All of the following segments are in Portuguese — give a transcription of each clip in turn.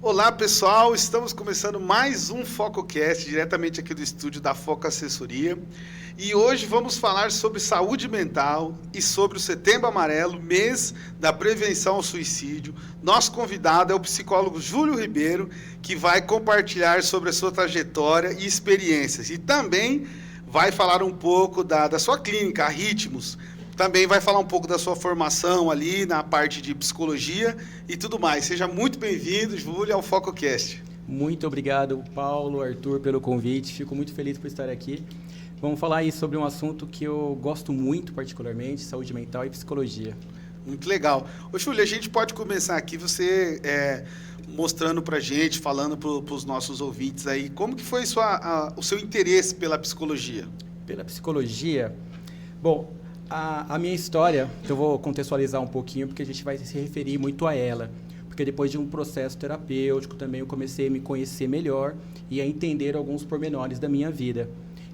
Olá, pessoal. Estamos começando mais um FocoCast, diretamente aqui do estúdio da Foco Assessoria. E hoje vamos falar sobre saúde mental e sobre o Setembro Amarelo, mês da prevenção ao suicídio. Nosso convidado é o psicólogo Júlio Ribeiro, que vai compartilhar sobre a sua trajetória e experiências. E também vai falar um pouco da sua clínica, a Ritmos. Também vai falar um pouco da sua formação ali na parte de psicologia e tudo mais. Seja muito bem-vindo, Júlio, ao FocoCast. Muito obrigado, Paulo, Arthur, pelo convite. Fico muito feliz por estar aqui. Vamos falar aí sobre um assunto que eu gosto muito, particularmente, saúde mental e psicologia. Muito legal. Ô, Júlio, a gente pode começar aqui, você mostrando pra gente, falando para os nossos ouvintes aí, como que foi o seu interesse pela psicologia? Pela psicologia, bom, a minha história, eu vou contextualizar um pouquinho, porque a gente vai se referir muito a ela. Porque depois de um processo terapêutico também eu comecei a me conhecer melhor e a entender alguns pormenores da minha vida.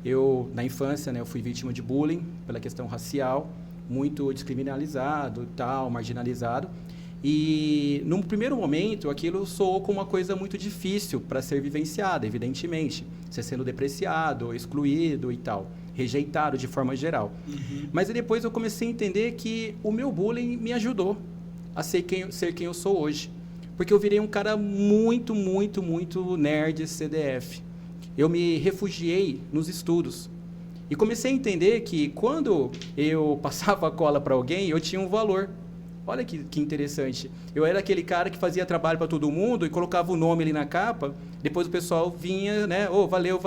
Eu, na infância, eu fui vítima de bullying pela questão racial, muito descriminalizado, tal, marginalizado. E, num primeiro momento, aquilo soou como uma coisa muito difícil para ser vivenciada, evidentemente. Você sendo depreciado, excluído e tal, rejeitado de forma geral. Uhum. Mas depois eu comecei a entender que o meu bullying me ajudou a ser quem eu sou hoje. Porque eu virei um cara muito nerd CDF. Eu me refugiei nos estudos. E comecei a entender que quando eu passava a cola para alguém, eu tinha um valor. Olha que interessante. Eu era aquele cara que fazia trabalho para todo mundo e colocava o nome ali na capa, depois o pessoal vinha, né? Oh, valeu.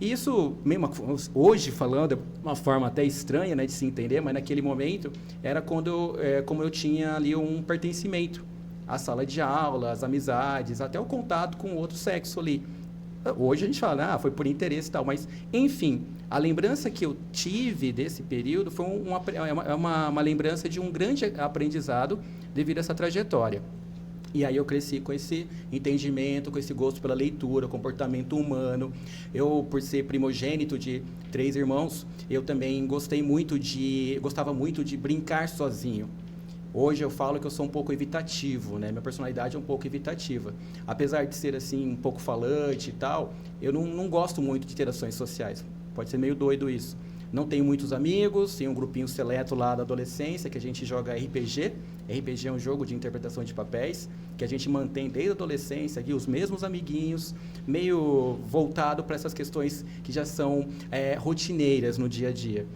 E isso, mesmo hoje falando, é uma forma até estranha, né, de se entender, mas naquele momento era como eu tinha ali um pertencimento à sala de aula, às amizades, até o contato com o outro sexo ali. Hoje a gente fala, foi por interesse e tal, mas, enfim, a lembrança que eu tive desse período foi uma lembrança de um grande aprendizado devido a essa trajetória. E aí eu cresci com esse entendimento, com esse gosto pela leitura, comportamento humano. Eu, por ser primogênito de 3 irmãos, eu também gostava muito de brincar sozinho. Hoje eu falo que eu sou um pouco evitativo, né? Minha personalidade é um pouco evitativa. Apesar de ser assim um pouco falante e tal, eu não gosto muito de interações sociais. Pode ser meio doido isso. Não tenho muitos amigos, tenho um grupinho seleto lá da adolescência que a gente joga RPG. RPG é um jogo de interpretação de papéis que a gente mantém desde a adolescência aqui, os mesmos amiguinhos, meio voltado para essas questões que já são rotineiras no dia a dia.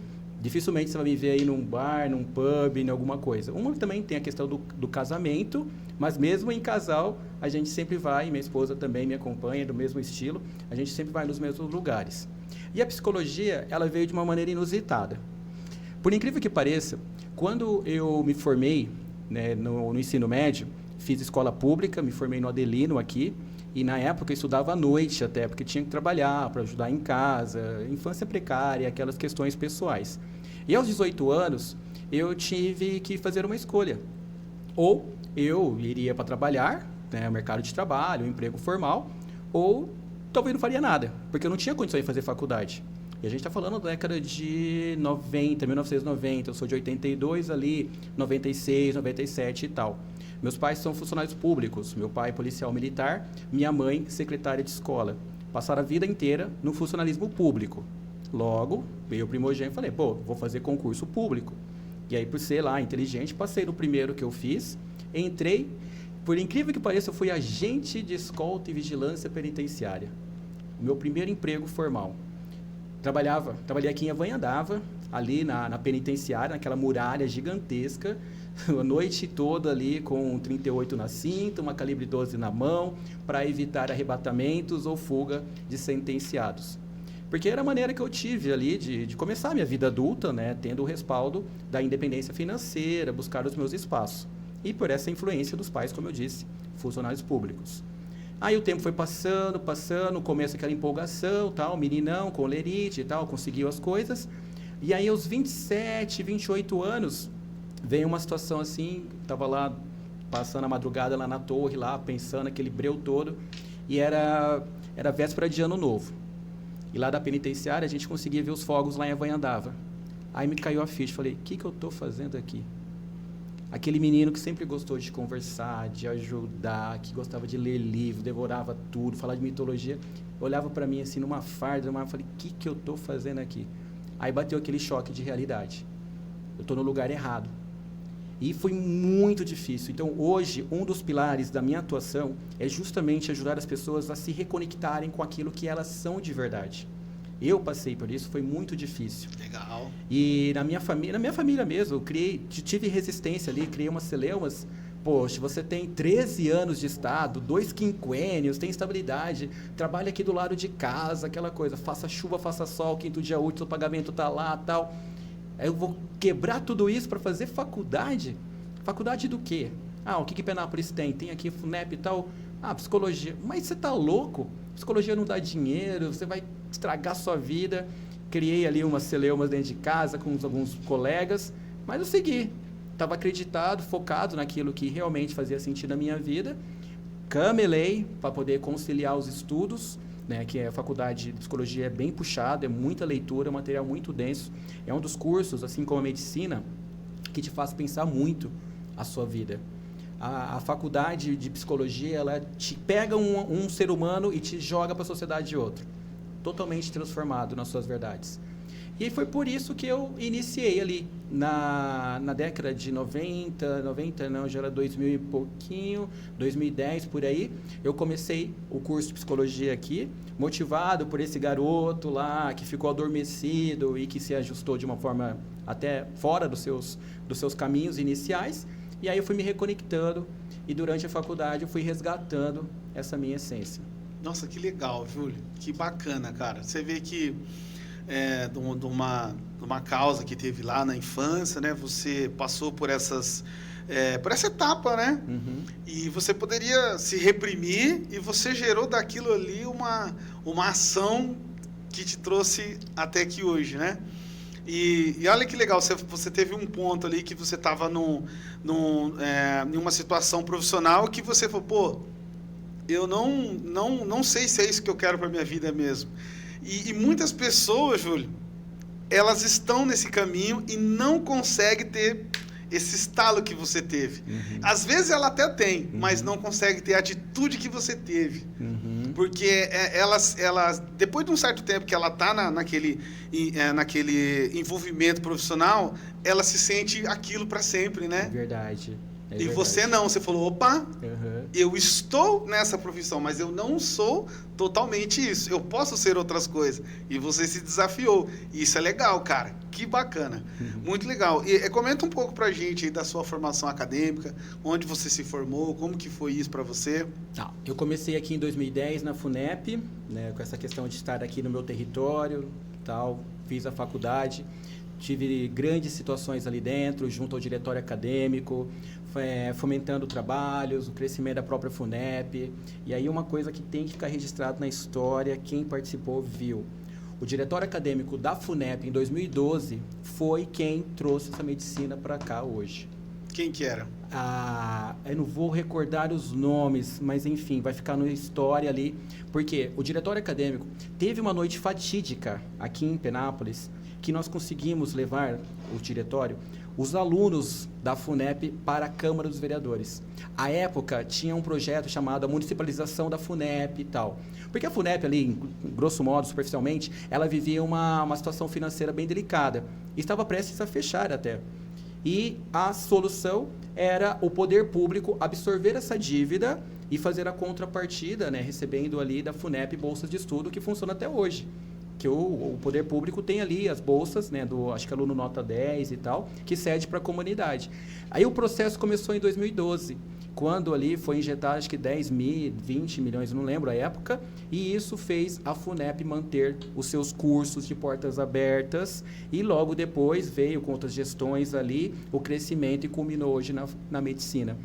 Dificilmente você vai me ver aí num bar, num pub, em alguma coisa. Uma também tem a questão do casamento, mas mesmo em casal, a gente sempre vai, minha esposa também me acompanha, do mesmo estilo, a gente sempre vai nos mesmos lugares. E a psicologia, ela veio de uma maneira inusitada. Por incrível que pareça, quando eu me formei, né, no ensino médio, fiz escola pública, me formei no Adelino aqui, e na época eu estudava à noite até, porque tinha que trabalhar para ajudar em casa, infância precária, aquelas questões pessoais. E aos 18 anos, eu tive que fazer uma escolha. Ou eu iria para trabalhar, né, mercado de trabalho, um emprego formal, ou talvez não faria nada, porque eu não tinha condições de fazer faculdade. E a gente está falando da década de 90, 1990, eu sou de 82 ali, 96, 97 e tal. Meus pais são funcionários públicos, meu pai policial militar, minha mãe secretária de escola. Passaram a vida inteira no funcionalismo público. Logo, veio o primogênito e falei, vou fazer concurso público. E aí, por ser lá inteligente, passei no primeiro que eu fiz, entrei, por incrível que pareça, eu fui agente de escolta e vigilância penitenciária. Meu primeiro emprego formal. Trabalhei aqui em Avanhandava, ali na penitenciária, naquela muralha gigantesca, a noite toda ali com um 38 na cinta, uma calibre 12 na mão, para evitar arrebatamentos ou fuga de sentenciados. Porque era a maneira que eu tive ali de começar a minha vida adulta, né, tendo o respaldo da independência financeira, buscar os meus espaços. E por essa influência dos pais, como eu disse, funcionários públicos. Aí o tempo foi passando, começa aquela empolgação, tal, meninão, com lerite e tal, conseguiu as coisas. E aí aos 27, 28 anos, veio uma situação assim, estava lá, passando a madrugada lá na torre, lá, pensando aquele breu todo, e era véspera de Ano Novo. E lá da penitenciária a gente conseguia ver os fogos lá em Avanhandava. Aí me caiu a ficha, falei, o que eu estou fazendo aqui? aquele menino que sempre gostou de conversar, de ajudar, que gostava de ler livro, devorava tudo, falar de mitologia, olhava para mim assim numa farda, eu falei, o que eu estou fazendo aqui? Aí bateu aquele choque de realidade. Eu estou no lugar errado. E foi muito difícil. Então, hoje, um dos pilares da minha atuação é justamente ajudar as pessoas a se reconectarem com aquilo que elas são de verdade. Eu passei por isso, foi muito difícil. Legal. E na minha família mesmo, eu tive resistência ali, criei umas celeumas. Poxa, você tem 13 anos de estado, 2 quinquênios, tem estabilidade, trabalha aqui do lado de casa, aquela coisa, faça chuva, faça sol, quinto dia útil, o pagamento tá lá, tal. Aí eu vou quebrar tudo isso para fazer faculdade? Faculdade do quê? O que Penápolis tem? Tem aqui FUNEP e tal. Psicologia. Mas você tá louco? Psicologia não dá dinheiro, você vai estragar sua vida. Criei ali umas celeumas dentro de casa com alguns colegas, mas eu segui. Estava acreditado, focado naquilo que realmente fazia sentido na minha vida. Camelei para poder conciliar os estudos, né, que a faculdade de psicologia é bem puxada, é muita leitura, é um material muito denso. É um dos cursos, assim como a medicina, que te faz pensar muito a sua vida. A faculdade de psicologia, ela te pega um ser humano e te joga para a sociedade de outro. Totalmente transformado nas suas verdades. E foi por isso que eu iniciei ali, na década de 90 não, já era 2000 e pouquinho, 2010, por aí. Eu comecei o curso de psicologia aqui, motivado por esse garoto lá, que ficou adormecido e que se ajustou de uma forma até fora dos seus caminhos iniciais. E aí eu fui me reconectando e durante a faculdade eu fui resgatando essa minha essência. Nossa, que legal, Júlio. Que bacana, cara. Você vê que de uma causa que teve lá na infância, né? Você passou por essa etapa, né? Uhum. E você poderia se reprimir e você gerou daquilo ali uma ação que te trouxe até aqui hoje, né? E olha que legal, você teve um ponto ali que você estava em uma situação profissional que você falou, pô, eu não sei se é isso que eu quero para minha vida mesmo. E muitas pessoas, Júlio, elas estão nesse caminho e não conseguem ter esse estalo que você teve. Uhum. Às vezes ela até tem, mas não consegue ter a atitude que você teve. Uhum. Porque elas, depois de um certo tempo que ela está naquele envolvimento profissional, ela se sente aquilo para sempre, né? Verdade. E verdade. você não, você falou, opa, Uhum. eu estou nessa profissão, mas eu não sou totalmente isso. Eu posso ser outras coisas. E você se desafiou. E isso é legal, cara. Que bacana. Uhum. Muito legal. E comenta um pouco pra gente aí da sua formação acadêmica, onde você se formou, como que foi isso pra você? Eu comecei aqui em 2010 na FUNEP, né, com essa questão de estar aqui no meu território, tal. Fiz a faculdade. Tive grandes situações ali dentro, junto ao diretório acadêmico, fomentando trabalhos, o crescimento da própria FUNEP. E aí uma coisa que tem que ficar registrado na história, quem participou viu. O diretório acadêmico da FUNEP, em 2012, foi quem trouxe essa medicina para cá hoje. Quem que era? Eu não vou recordar os nomes, mas enfim, vai ficar na história ali. Porque o diretório acadêmico teve uma noite fatídica aqui em Penápolis, que nós conseguimos levar o diretório, os alunos da FUNEP para a Câmara dos Vereadores. À época, tinha um projeto chamado a municipalização da FUNEP e tal. Porque a FUNEP ali, grosso modo, superficialmente, ela vivia uma situação financeira bem delicada. E estava prestes a fechar até. E a solução era o poder público absorver essa dívida e fazer a contrapartida, né, recebendo ali da FUNEP bolsas de estudo, que funciona até hoje. Que o poder público tem ali as bolsas, né, acho que aluno nota 10 e tal, que cede para a comunidade. Aí o processo começou em 2012, quando ali foi injetado acho que 10 mil, 20 milhões, não lembro a época, e isso fez a FUNEP manter os seus cursos de portas abertas, e logo depois veio com outras gestões ali o crescimento e culminou hoje na medicina.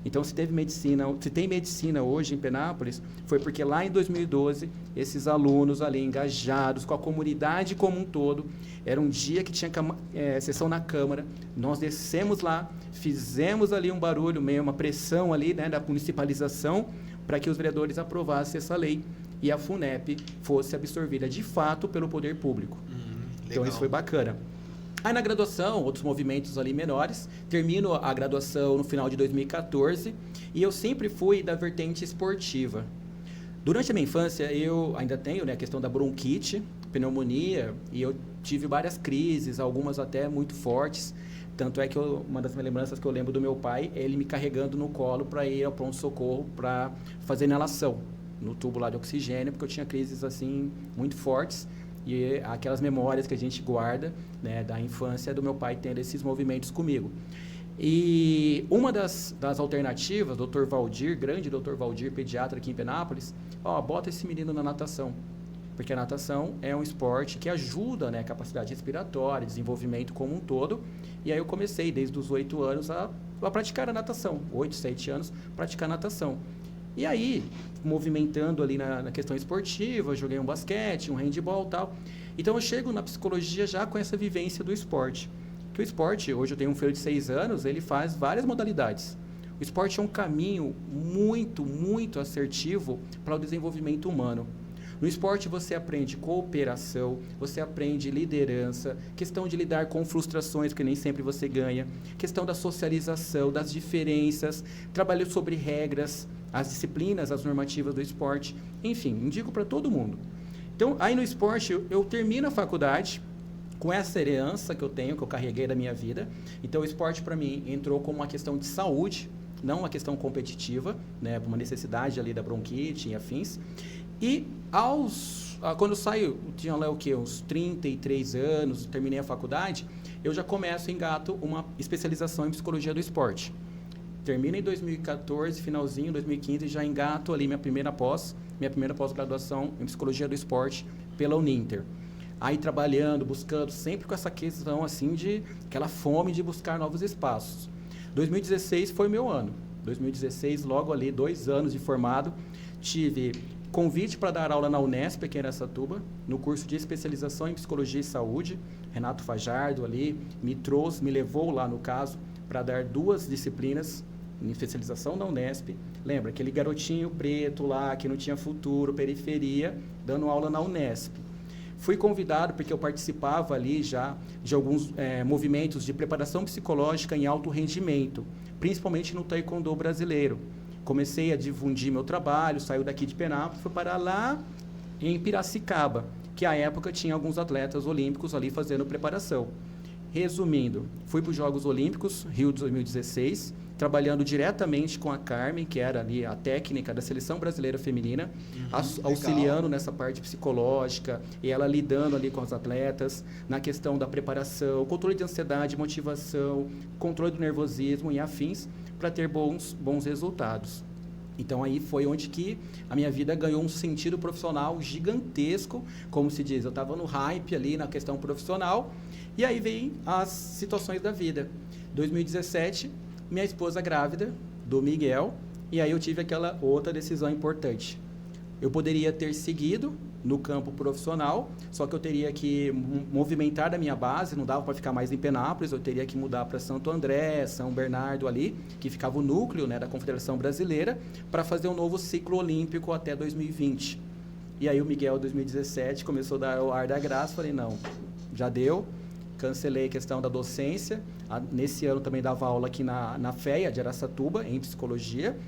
Então, se tem medicina hoje em Penápolis, foi porque lá em 2012, esses alunos ali engajados com a comunidade como um todo, era um dia que tinha sessão na Câmara, nós descemos lá, fizemos ali um barulho, meio uma pressão ali, né, da municipalização, para que os vereadores aprovassem essa lei e a FUNEP fosse absorvida de fato pelo poder público. Então, isso foi bacana. Aí na graduação, outros movimentos ali menores, termino a graduação no final de 2014 e eu sempre fui da vertente esportiva. Durante a minha infância, eu ainda tenho, né, a questão da bronquite, pneumonia, e eu tive várias crises, algumas até muito fortes. Tanto é que uma das minhas lembranças que eu lembro do meu pai, é ele me carregando no colo para ir ao pronto-socorro para fazer inalação no tubo lá de oxigênio, porque eu tinha crises assim muito fortes. E aquelas memórias que a gente guarda, né, da infância do meu pai tendo esses movimentos comigo. E uma das alternativas, Dr. Valdir, grande Dr. Valdir, pediatra aqui em Penápolis, bota esse menino na natação. Porque a natação é um esporte que ajuda, né, a capacidade respiratória, desenvolvimento como um todo. E aí eu comecei, desde os 8 anos, a praticar a natação. 8, 7 anos, praticar natação. E aí, movimentando ali na questão esportiva, eu joguei um basquete, um handebol e tal. Então eu chego na psicologia já com essa vivência do esporte. Que o esporte, hoje eu tenho um filho de 6 anos, ele faz várias modalidades. O esporte é um caminho muito, muito assertivo para o desenvolvimento humano. No esporte você aprende cooperação, você aprende liderança, questão de lidar com frustrações, que nem sempre você ganha, questão da socialização, das diferenças, trabalho sobre regras, as disciplinas, as normativas do esporte, enfim, indico para todo mundo. Então, aí no esporte, eu termino a faculdade com essa herança que eu tenho, que eu carreguei da minha vida. Então, o esporte para mim entrou como uma questão de saúde, não uma questão competitiva, né, uma necessidade ali da bronquite e afins. E quando eu saio, tinha lá o quê? Uns 33 anos, terminei a faculdade, eu já começo, engato uma especialização em psicologia do esporte. Termino em 2014, finalzinho, 2015, já engato ali minha primeira pós-graduação em psicologia do esporte pela Uninter. Aí trabalhando, buscando, sempre com essa questão assim aquela fome de buscar novos espaços. 2016 foi meu ano. 2016, logo ali, 2 anos de formado, tive convite para dar aula na Unesp, aqui em Araçatuba, no curso de especialização em psicologia e saúde. Renato Fajardo ali me levou lá no caso, para dar 2 disciplinas em especialização na Unesp. Lembra, aquele garotinho preto lá, que não tinha futuro, periferia, dando aula na Unesp. Fui convidado porque eu participava ali já de alguns movimentos de preparação psicológica em alto rendimento, principalmente no taekwondo brasileiro. Comecei a difundir meu trabalho, saiu daqui de Penápolis, fui parar lá em Piracicaba, que à época tinha alguns atletas olímpicos ali fazendo preparação. Resumindo, fui para os Jogos Olímpicos, Rio de 2016, trabalhando diretamente com a Carmen, que era ali a técnica da Seleção Brasileira Feminina, auxiliando nessa parte psicológica, e ela lidando ali com os atletas, na questão da preparação, controle de ansiedade, motivação, controle do nervosismo e afins, para ter bons resultados. Então aí foi onde que a minha vida ganhou um sentido profissional gigantesco, como se diz, eu estava no hype ali na questão profissional, e aí vem as situações da vida. 2017, minha esposa grávida, do Miguel, e aí eu tive aquela outra decisão importante. Eu poderia ter seguido no campo profissional, só que eu teria que movimentar da minha base, não dava para ficar mais em Penápolis, eu teria que mudar para Santo André, São Bernardo ali, que ficava o núcleo, né, da Confederação Brasileira, para fazer um novo ciclo olímpico até 2020. E aí o Miguel, 2017, começou a dar o ar da graça, falei, não, já deu, cancelei a questão da docência, nesse ano também dava aula aqui na FEA de Araçatuba, em psicologia,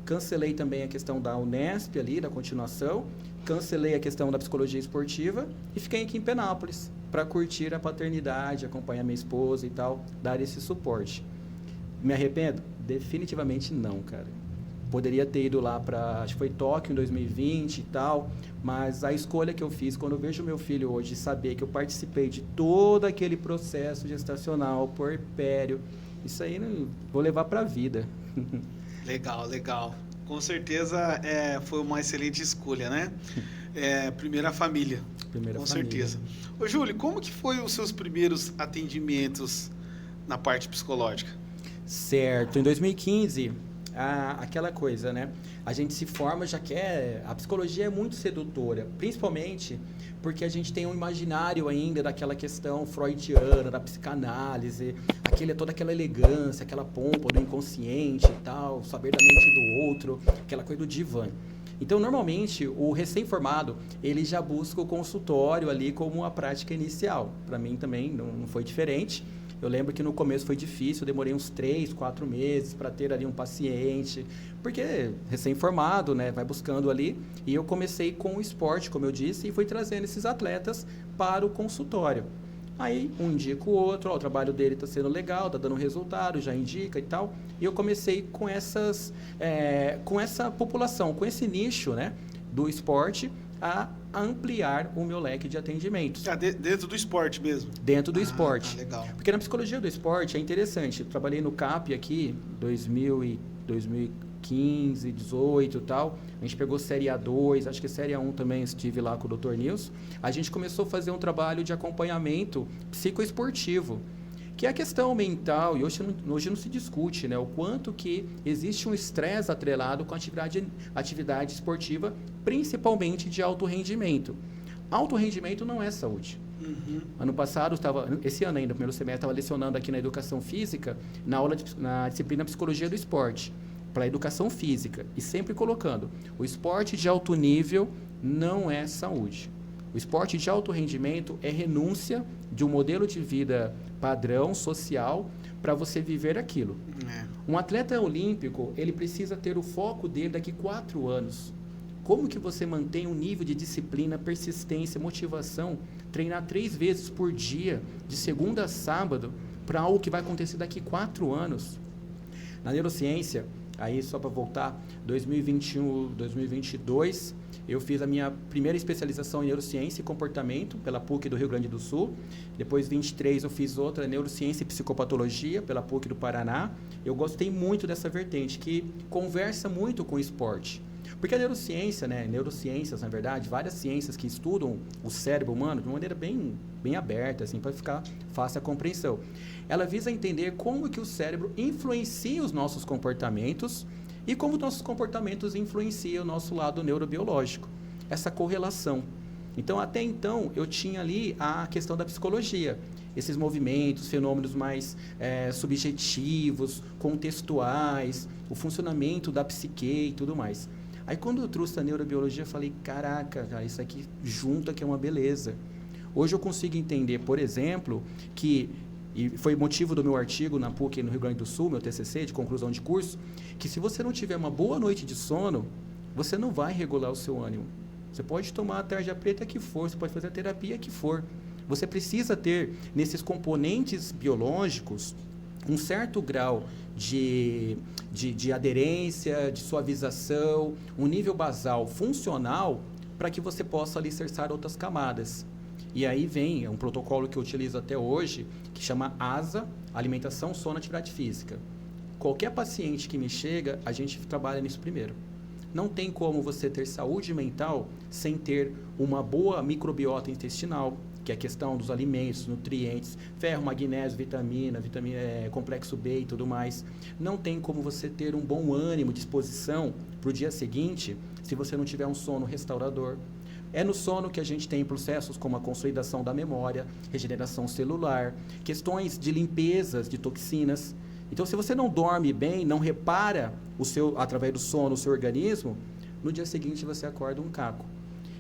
cancelei também a questão da Unesp ali, da continuação, cancelei a questão da psicologia esportiva e fiquei aqui em Penápolis para curtir a paternidade, acompanhar minha esposa e tal, dar esse suporte. Me arrependo? Definitivamente não, cara. Poderia ter ido lá para, acho que foi Tóquio em 2020 e tal, mas a escolha que eu fiz, quando eu vejo meu filho hoje, saber que eu participei de todo aquele processo gestacional, puerpério, isso aí não, vou levar para a vida. Legal, legal. Com certeza foi uma excelente escolha, né? Primeira família. Com certeza. Ô, Júlio, como que foi os seus primeiros atendimentos na parte psicológica? Certo. Em 2015, aquela coisa, né? A gente se forma, já quer... A psicologia é muito sedutora, principalmente porque a gente tem um imaginário ainda daquela questão freudiana, da psicanálise, toda aquela elegância, aquela pompa do inconsciente e tal, saber da mente do outro, aquela coisa do divã. Então, normalmente, o recém-formado, ele já busca o consultório ali como a prática inicial. Para mim também não foi diferente. Eu lembro que no começo foi difícil, eu demorei uns 3, 4 meses para ter ali um paciente, porque recém-formado, né, vai buscando ali. E eu comecei com o esporte, como eu disse, e fui trazendo esses atletas para o consultório. Aí, um indica o outro, ó, o trabalho dele está sendo legal, está dando resultado, já indica e tal. E eu comecei com com essa população, com esse nicho, né, do esporte, a ampliar o meu leque de atendimentos. Dentro do esporte mesmo? Dentro do esporte. Tá, legal. Porque na psicologia do esporte é interessante. Eu trabalhei no CAP aqui, 2015, 18 e tal. A gente pegou Série A2, acho que Série A1 também estive lá com o Dr. Nilson. A gente começou a fazer um trabalho de acompanhamento psicoesportivo, que é a questão mental, e hoje não se discute, né, o quanto que existe um estresse atrelado com a atividade esportiva, principalmente de alto rendimento. Alto rendimento não é saúde. Uhum. Ano passado, esse ano ainda, no primeiro semestre, estava lecionando aqui na Educação Física, na disciplina Psicologia do Esporte, para a Educação Física, e sempre colocando, o esporte de alto nível não é saúde. O esporte de alto rendimento é renúncia de um modelo de vida padrão, social, para você viver aquilo. Um atleta olímpico, ele precisa ter o foco dele daqui 4 anos. Como que você mantém um nível de disciplina, persistência, motivação, treinar 3 vezes por dia, de segunda a sábado, para algo que vai acontecer daqui 4 anos? Na neurociência, aí só para voltar, 2021, 2022, eu fiz a minha primeira especialização em neurociência e comportamento pela PUC do Rio Grande do Sul. Depois, 23, eu fiz outra, neurociência e psicopatologia pela PUC do Paraná. Eu gostei muito dessa vertente, que conversa muito com o esporte. Porque a neurociência, né, neurociências, na verdade, várias ciências que estudam o cérebro humano de uma maneira bem aberta, assim, para ficar fácil a compreensão. Ela visa entender como que o cérebro influencia os nossos comportamentos e como nossos comportamentos influenciam o nosso lado neurobiológico. Essa correlação. Então, até então, eu tinha ali a questão da psicologia. Esses movimentos, fenômenos mais subjetivos, contextuais, o funcionamento da psique e tudo mais. Aí, quando eu trouxe a neurobiologia, eu falei, caraca, cara, isso aqui junta que é uma beleza. Hoje eu consigo entender, por exemplo, e foi motivo do meu artigo na PUC no Rio Grande do Sul, meu TCC de conclusão de curso, que se você não tiver uma boa noite de sono, você não vai regular o seu ânimo. Você pode tomar a tarja preta que for, você pode fazer a terapia que for. Você precisa ter, nesses componentes biológicos, um certo grau de aderência, de suavização, um nível basal funcional para que você possa alicerçar outras camadas. E aí vem um protocolo que eu utilizo até hoje, que chama ASA, Alimentação, Sono, Atividade Física. Qualquer paciente que me chega, a gente trabalha nisso primeiro. Não tem como você ter saúde mental sem ter uma boa microbiota intestinal, que é a questão dos alimentos, nutrientes, ferro, magnésio, vitamina, complexo B e tudo mais. Não tem como você ter um bom ânimo, disposição para o dia seguinte, se você não tiver um sono restaurador. É no sono que a gente tem processos como a consolidação da memória, regeneração celular, questões de limpezas de toxinas. Então, se você não dorme bem, não repara através do sono o seu organismo, no dia seguinte você acorda um caco.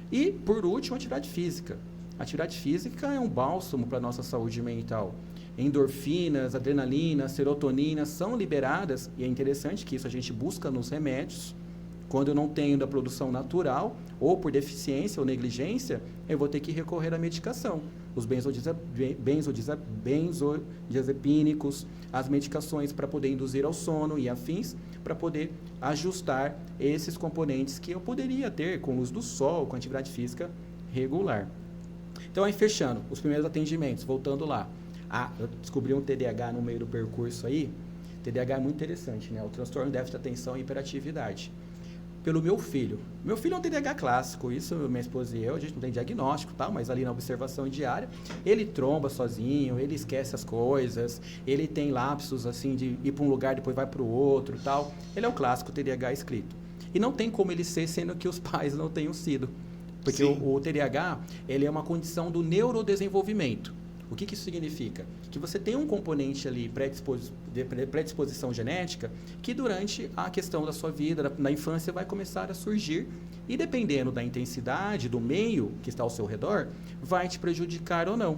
E, por último, a atividade física. A atividade física é um bálsamo para a nossa saúde mental. Endorfinas, adrenalina, serotonina são liberadas, e é interessante que isso a gente busca nos remédios. Quando eu não tenho da produção natural, ou por deficiência ou negligência, eu vou ter que recorrer à medicação. Os benzodiazepínicos, as medicações para poder induzir ao sono e afins, para poder ajustar esses componentes que eu poderia ter com luz do sol, com atividade física regular. Então, aí fechando, os primeiros atendimentos, voltando lá. Eu descobri um TDAH no meio do percurso aí. TDAH é muito interessante, né? O transtorno de déficit de atenção e hiperatividade. Pelo meu filho. Meu filho é um TDAH clássico, isso minha esposa e eu, a gente não tem diagnóstico, tá? Mas ali na observação diária, ele tromba sozinho, ele esquece as coisas, ele tem lapsos assim de ir para um lugar, depois vai para o outro, tal. Ele é o clássico TDAH escrito. E não tem como ele ser, sendo que os pais não tenham sido. Porque o TDAH, ele é uma condição do neurodesenvolvimento. O que isso significa? Que você tem um componente ali de predisposição genética que durante a questão da sua vida, na infância, vai começar a surgir e dependendo da intensidade, do meio que está ao seu redor, vai te prejudicar ou não.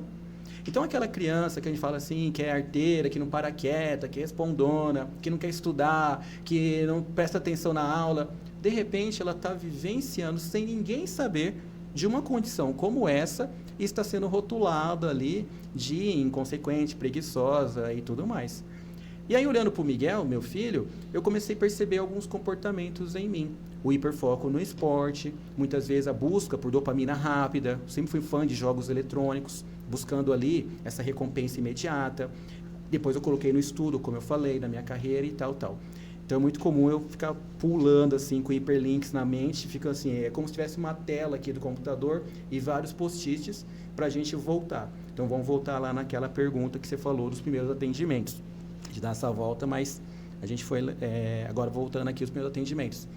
Então aquela criança que a gente fala assim, que é arteira, que não para quieta, que é respondona, que não quer estudar, que não presta atenção na aula, de repente ela está vivenciando sem ninguém saber de uma condição como essa e está sendo rotulada ali de inconsequente, preguiçosa e tudo mais. E aí, olhando para o Miguel, meu filho, eu comecei a perceber alguns comportamentos em mim. O hiperfoco no esporte, muitas vezes a busca por dopamina rápida. Sempre fui fã de jogos eletrônicos, buscando ali essa recompensa imediata. Depois eu coloquei no estudo, como eu falei, na minha carreira e tal, tal. Então é muito comum eu ficar pulando assim com hiperlinks na mente, fica assim, é como se tivesse uma tela aqui do computador e vários post-its para a gente voltar. Então vamos voltar lá naquela pergunta que você falou dos primeiros atendimentos. De dar essa volta, mas a gente foi agora voltando aqui os primeiros atendimentos.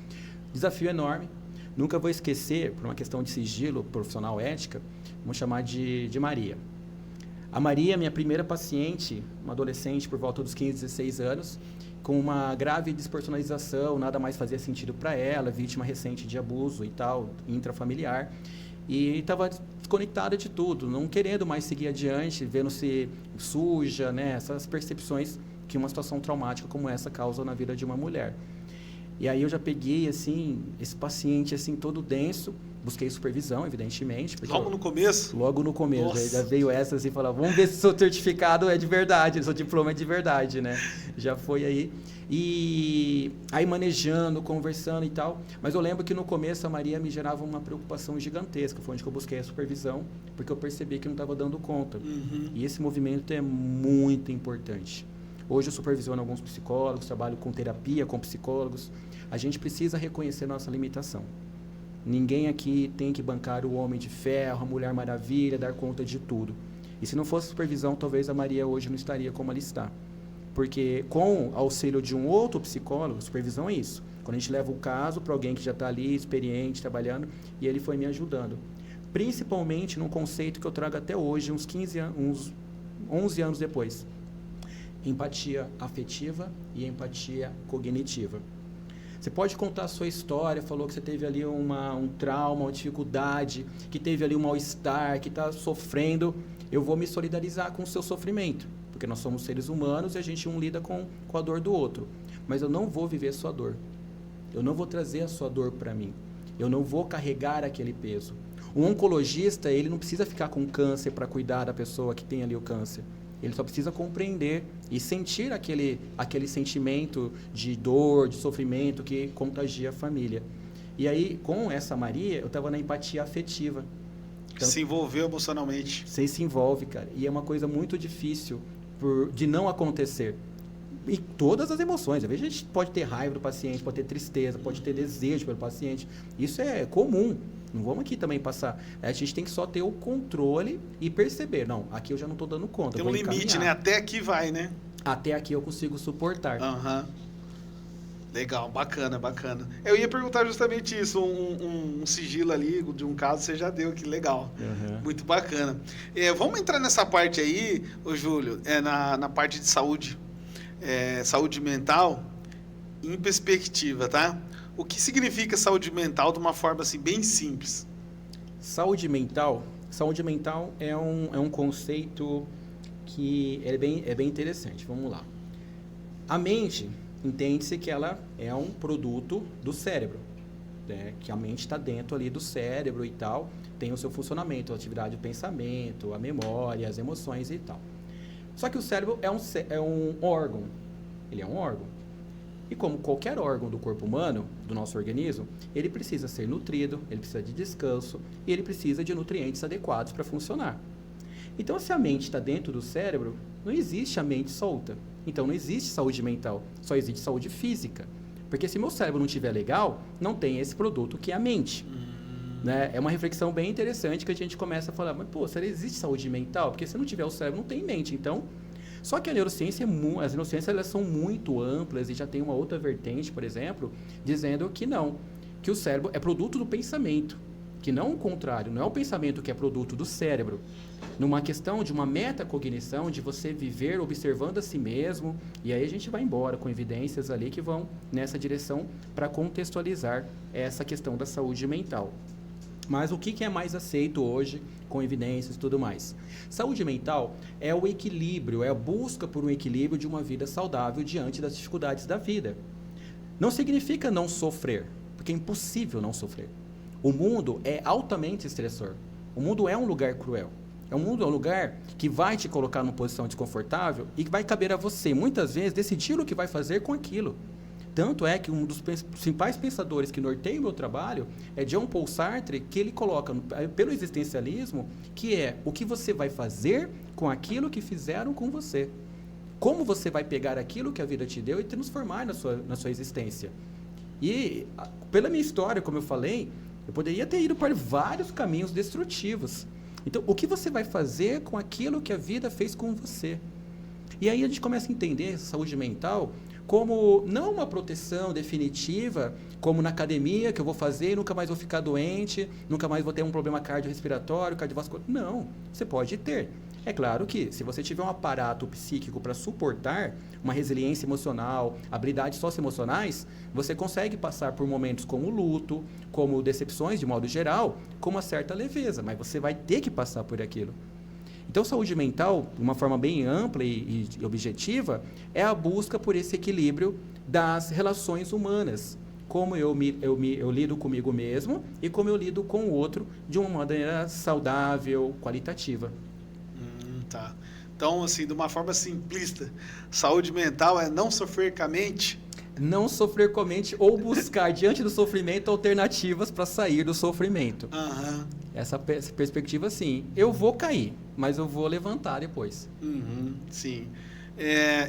Desafio enorme, nunca vou esquecer, por uma questão de sigilo profissional ética, vamos chamar de Maria. A Maria, minha primeira paciente, uma adolescente por volta dos 15, 16 anos, com uma grave despersonalização, nada mais fazia sentido para ela, vítima recente de abuso e tal, intrafamiliar, e estava desconectada de tudo, não querendo mais seguir adiante, vendo-se suja, né, essas percepções que uma situação traumática como essa causa na vida de uma mulher. E aí eu já peguei, assim, esse paciente, assim, todo denso, busquei supervisão, evidentemente. Logo no começo? Logo no começo. Já veio essa, assim, falar, vamos ver se seu certificado é de verdade, seu diploma é de verdade, né? Já foi aí. E aí manejando, conversando e tal. Mas eu lembro que no começo a Maria me gerava uma preocupação gigantesca. Foi onde que eu busquei a supervisão, porque eu percebi que não estava dando conta. Uhum. E esse movimento é muito importante. Hoje eu supervisiono alguns psicólogos, trabalho com terapia, com psicólogos. A gente precisa reconhecer nossa limitação. Ninguém aqui tem que bancar o homem de ferro, a mulher maravilha, dar conta de tudo. E se não fosse supervisão, talvez a Maria hoje não estaria como ela está. Porque com auxílio de um outro psicólogo, supervisão é isso. Quando a gente leva o caso para alguém que já está ali, experiente, trabalhando, e ele foi me ajudando. Principalmente num conceito que eu trago até hoje, uns 11 anos depois. Empatia afetiva e empatia cognitiva. Você pode contar a sua história, falou que você teve ali um trauma, uma dificuldade, que teve ali um mal-estar, que está sofrendo. Eu vou me solidarizar com o seu sofrimento, porque nós somos seres humanos e a gente lida com a dor do outro. Mas eu não vou viver a sua dor. Eu não vou trazer a sua dor para mim. Eu não vou carregar aquele peso. Um oncologista, ele não precisa ficar com câncer para cuidar da pessoa que tem ali o câncer. Ele só precisa compreender e sentir aquele sentimento de dor, de sofrimento que contagia a família. E aí, com essa Maria, eu estava na empatia afetiva. Então, se envolveu emocionalmente. Você se envolve, cara. E é uma coisa muito difícil de não acontecer. E todas as emoções. Às vezes a gente pode ter raiva do paciente, pode ter tristeza, pode ter desejo pelo paciente. Isso é comum. Não vamos aqui também passar. A gente tem que só ter o controle e perceber. Não, aqui eu já não estou dando conta. Tem um limite, né? Até aqui vai, né? Até aqui eu consigo suportar. Aham. Legal, bacana, bacana. Eu ia perguntar justamente isso, um sigilo ali de um caso você já deu, que legal. Uhum. Muito bacana. Vamos entrar nessa parte aí, ô Júlio, na parte de saúde, saúde mental, em perspectiva, tá? O que significa saúde mental de uma forma assim, bem simples? Saúde mental é um conceito que é bem interessante. Vamos lá. A mente, entende-se que ela é um produto do cérebro, né? Que a mente está dentro ali do cérebro e tal, tem o seu funcionamento, a atividade do pensamento, a memória, as emoções e tal. Só que o cérebro é um órgão, ele é um órgão. E como qualquer órgão do corpo humano, do nosso organismo, ele precisa ser nutrido, ele precisa de descanso e ele precisa de nutrientes adequados para funcionar. Então, se a mente está dentro do cérebro, não existe a mente solta. Então, não existe saúde mental, só existe saúde física. Porque se meu cérebro não estiver legal, não tem esse produto que é a mente. Né? É uma reflexão bem interessante que a gente começa a falar, mas pô, será que existe saúde mental? Porque se não tiver o cérebro, não tem mente. Então, só que a neurociência, as neurociências elas são muito amplas e já tem uma outra vertente, por exemplo, dizendo que não, que o cérebro é produto do pensamento. que não o contrário, não é o pensamento que é produto do cérebro, numa questão de uma metacognição, de você viver observando a si mesmo, e aí a gente vai embora com evidências ali que vão nessa direção para contextualizar essa questão da saúde mental. Mas o que é mais aceito hoje, com evidências e tudo mais? Saúde mental é o equilíbrio, é a busca por um equilíbrio de uma vida saudável diante das dificuldades da vida. Não significa não sofrer, porque é impossível não sofrer. O mundo é altamente estressor. O mundo é um lugar cruel. O mundo é um lugar que vai te colocar numa posição desconfortável e que vai caber a você, muitas vezes, decidir o que vai fazer com aquilo. Tanto é que um dos principais pensadores que norteia o meu trabalho é Jean Paul Sartre, que ele coloca, pelo existencialismo, que é o que você vai fazer com aquilo que fizeram com você. Como você vai pegar aquilo que a vida te deu e transformar na sua existência. E, pela minha história, como eu falei, eu poderia ter ido para vários caminhos destrutivos. Então, o que você vai fazer com aquilo que a vida fez com você? E aí a gente começa a entender saúde mental como não uma proteção definitiva, como na academia, que eu vou fazer e nunca mais vou ficar doente, nunca mais vou ter um problema cardiorrespiratório, cardiovascular. Não, você pode ter. É claro que, se você tiver um aparato psíquico para suportar uma resiliência emocional, habilidades socioemocionais, você consegue passar por momentos como luto, como decepções de modo geral, com uma certa leveza, mas você vai ter que passar por aquilo. Então, saúde mental, de uma forma bem ampla e objetiva, é a busca por esse equilíbrio das relações humanas. Como eu lido comigo mesmo e como eu lido com o outro de uma maneira saudável, qualitativa. Tá. Então, assim, de uma forma simplista, saúde mental é não sofrer com a mente? Não sofrer com a mente ou buscar, diante do sofrimento, alternativas para sair do sofrimento. Uhum. Essa perspectiva, sim. Eu vou cair, mas eu vou levantar depois. Sim.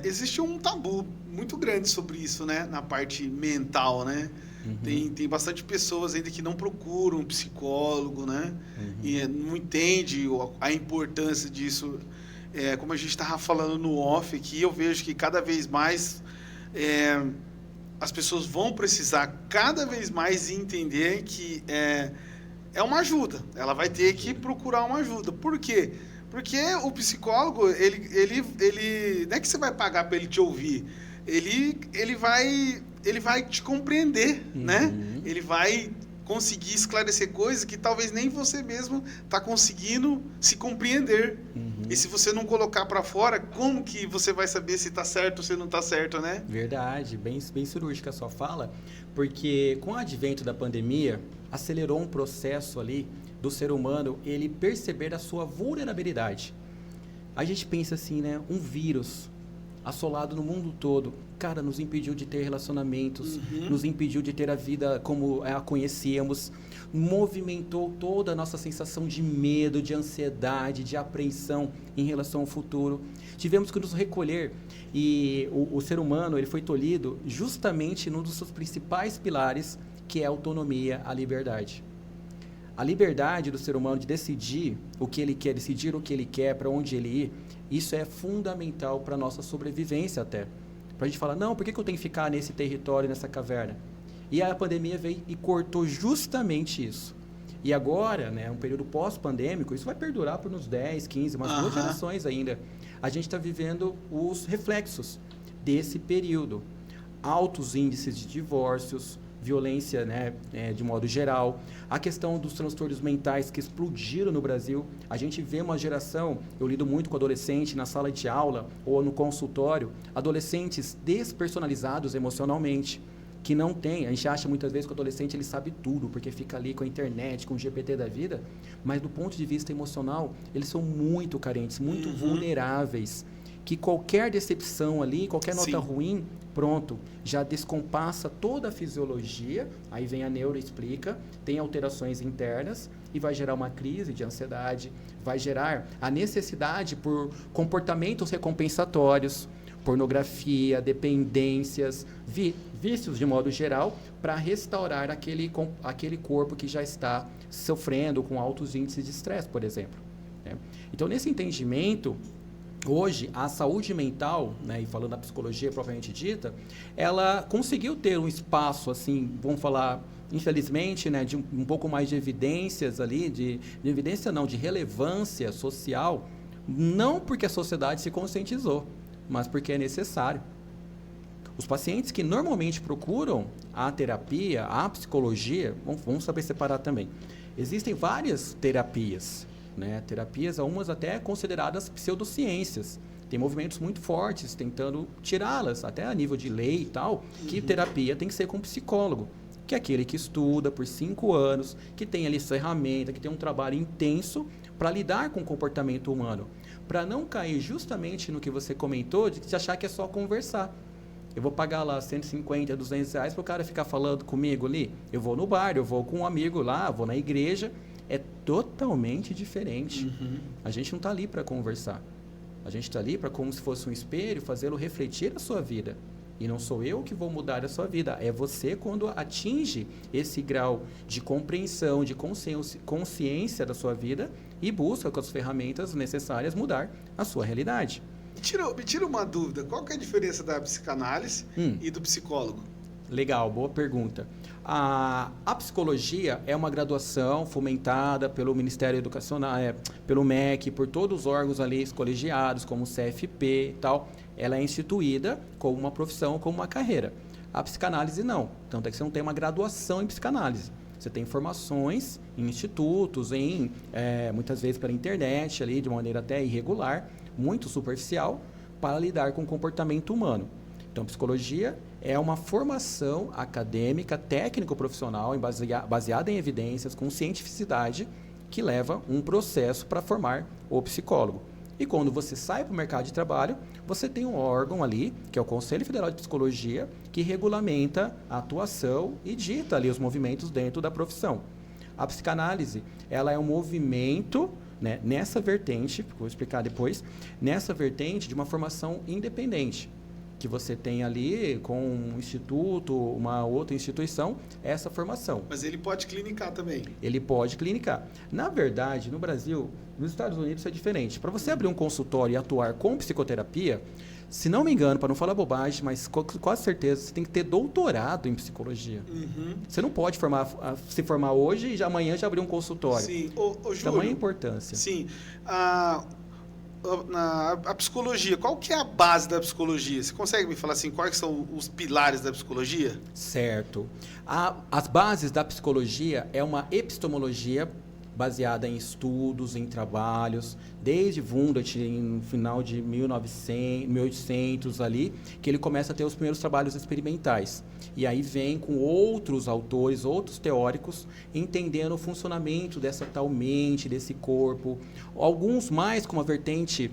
Existe um tabu muito grande sobre isso, né? Na parte mental, né? Tem bastante pessoas ainda que não procuram um psicólogo, né? E não entende a importância disso. Como a gente estava falando no off aqui, eu vejo que cada vez mais as pessoas vão precisar cada vez mais entender que é uma ajuda. Ela vai ter que procurar uma ajuda. Por quê? Porque o psicólogo, ele não é que você vai pagar para ele te ouvir. Ele vai te compreender, né? Ele vai conseguir esclarecer coisas que talvez nem você mesmo está conseguindo se compreender. E se você não colocar para fora, como que você vai saber se está certo ou se não está certo, né? Verdade, bem cirúrgica a sua fala, porque com o advento da pandemia, acelerou um processo ali do ser humano, ele perceber a sua vulnerabilidade. A gente pensa assim, né? Um vírus assolado no mundo todo, cara, nos impediu de ter relacionamentos, nos impediu de ter a vida como a conhecíamos, movimentou toda a nossa sensação de medo, de ansiedade, de apreensão em relação ao futuro. Tivemos que nos recolher e o ser humano ele foi tolhido justamente num dos seus principais pilares, que é a autonomia, a liberdade. A liberdade do ser humano de decidir o que ele quer, decidir o que ele quer, para onde ele ir, isso é fundamental para a nossa sobrevivência até. Para a gente falar, não, por que eu tenho que ficar nesse território, nessa caverna? E a pandemia veio e cortou justamente isso. E agora, né, um período pós-pandêmico, isso vai perdurar por uns 10, 15, umas 2 gerações ainda. A gente está vivendo os reflexos desse período. Altos índices de divórcios, violência, né, de modo geral, a questão dos transtornos mentais que explodiram no Brasil. A gente vê uma geração, eu lido muito com adolescente na sala de aula ou no consultório, adolescentes despersonalizados emocionalmente, que não tem, a gente acha muitas vezes que o adolescente ele sabe tudo, porque fica ali com a internet, com o GPT da vida, mas do ponto de vista emocional, eles são muito carentes, muito vulneráveis, que qualquer decepção ali, qualquer nota ruim, pronto, já descompassa toda a fisiologia, aí vem a neuro e explica, tem alterações internas e vai gerar uma crise de ansiedade, vai gerar a necessidade por comportamentos recompensatórios, pornografia, dependências, vícios de modo geral, para restaurar aquele corpo que já está sofrendo com altos índices de estresse, por exemplo. Né? Então, nesse entendimento, hoje, a saúde mental, né, e falando da psicologia propriamente dita, ela conseguiu ter um espaço, assim, vamos falar, infelizmente, né, de um pouco mais de evidências ali, de evidência não, de relevância social, não porque a sociedade se conscientizou, mas porque é necessário. Os pacientes que normalmente procuram a terapia, a psicologia, vamos saber separar também. Existem várias terapias, né? Terapias, algumas até consideradas pseudociências. Tem movimentos muito fortes tentando tirá-las, até a nível de lei e tal, que terapia tem que ser com psicólogo, que é aquele que estuda por 5 anos, que tem ali ferramenta, que tem um trabalho intenso para lidar com o comportamento humano, para não cair justamente no que você comentou, de achar que é só conversar. Eu vou pagar lá 150, 200 reais para o cara ficar falando comigo ali. Eu vou no bar, eu vou com um amigo lá, vou na igreja. É totalmente diferente. A gente não está ali para conversar. A gente está ali para, como se fosse um espelho, fazê-lo refletir a sua vida. E não sou eu que vou mudar a sua vida. É você quando atinge esse grau de compreensão, de consciência da sua vida e busca com as ferramentas necessárias mudar a sua realidade. Me tira uma dúvida, qual que é a diferença da psicanálise e do psicólogo? Legal, boa pergunta. A psicologia é uma graduação fomentada pelo Ministério Educacional, pelo MEC, por todos os órgãos ali colegiados, como o CFP e tal. Ela é instituída como uma profissão, como uma carreira. A psicanálise não, tanto é que você não tem uma graduação em psicanálise. Você tem formações em institutos, muitas vezes pela internet, ali, de maneira até irregular, muito superficial, para lidar com o comportamento humano. Então, psicologia é uma formação acadêmica, técnico-profissional, baseada em evidências, com cientificidade, que leva um processo para formar o psicólogo. E quando você sai para o mercado de trabalho, você tem um órgão ali, que é o Conselho Federal de Psicologia, que regulamenta a atuação e dita ali os movimentos dentro da profissão. A psicanálise, ela é um movimento, né, nessa vertente, vou explicar depois, nessa vertente de uma formação independente, que você tem ali com um instituto, uma outra instituição, essa formação. Mas ele pode clinicar também? Ele pode clinicar. Na verdade, no Brasil, nos Estados Unidos é diferente. Para você abrir um consultório e atuar com psicoterapia, se não me engano, para não falar bobagem, mas com quase certeza, você tem que ter doutorado em psicologia. Você não pode se formar hoje e amanhã já abrir um consultório. Sim. Júlio, tamanha importância. Sim. A psicologia, qual que é a base da psicologia? Você consegue me falar assim, quais são os pilares da psicologia? Certo. As bases da psicologia é uma epistemologia baseada em estudos, em trabalhos, desde Wundt, no final de 1800 ali, que ele começa a ter os primeiros trabalhos experimentais. E aí vem com outros autores, outros teóricos, entendendo o funcionamento dessa tal mente, desse corpo. Alguns mais com uma vertente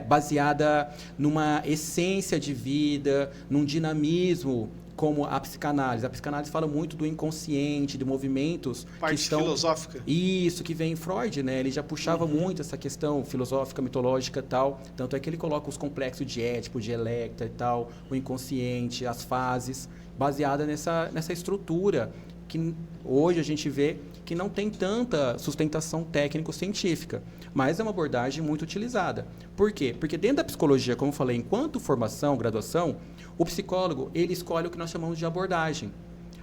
baseada numa essência de vida, num dinamismo, como a psicanálise. A psicanálise fala muito do inconsciente, de movimentos parte que estão... filosófica. Isso, que vem em Freud, né? Ele já puxava muito essa questão filosófica, mitológica e tal. Tanto é que ele coloca os complexos de Édipo, de Electra e tal, o inconsciente, as fases, baseada nessa estrutura que hoje a gente vê que não tem tanta sustentação técnico-científica, mas é uma abordagem muito utilizada. Por quê? Porque dentro da psicologia, como eu falei, enquanto formação, graduação, o psicólogo, ele escolhe o que nós chamamos de abordagem.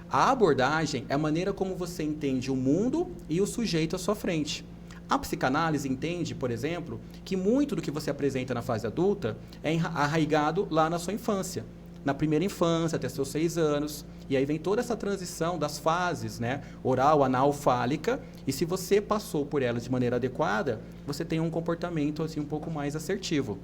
A abordagem é a maneira como você entende o mundo e o sujeito à sua frente. A psicanálise entende, por exemplo, que muito do que você apresenta na fase adulta é arraigado lá na sua infância. Na primeira infância, até seus 6 anos. E aí vem toda essa transição das fases, né? Oral, anal, fálica. E se você passou por elas de maneira adequada, você tem um comportamento assim, um pouco mais assertivo.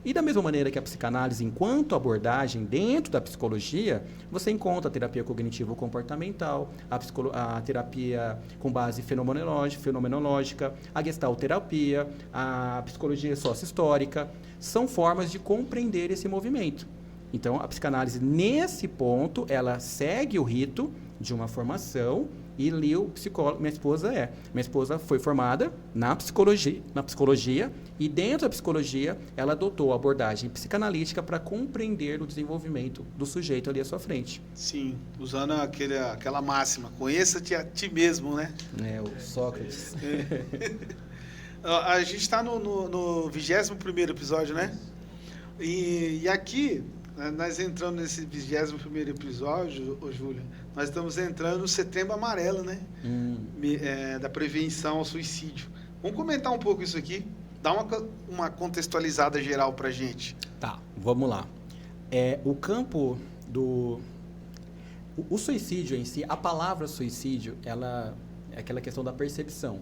E da mesma maneira que a psicanálise, enquanto abordagem dentro da psicologia, você encontra a terapia cognitivo-comportamental, a terapia com base fenomenológica, a gestalterapia, a psicologia sócio-histórica. São formas de compreender esse movimento. Então, a psicanálise, nesse ponto, ela segue o rito de uma formação e ali o psicólogo, minha esposa foi formada na psicologia e dentro da psicologia ela adotou a abordagem psicanalítica para compreender o desenvolvimento do sujeito ali à sua frente. Sim, usando aquela máxima, conheça-te a ti mesmo, né? O Sócrates. A gente está no 21º episódio, né? E aqui... Nós entramos nesse 21º episódio, Júlia, nós estamos entrando no Setembro Amarelo, né? Da prevenção ao suicídio. Vamos comentar um pouco isso aqui? Dá uma contextualizada geral pra gente. Tá, vamos lá. O campo do... O suicídio em si, a palavra suicídio, ela é aquela questão da percepção.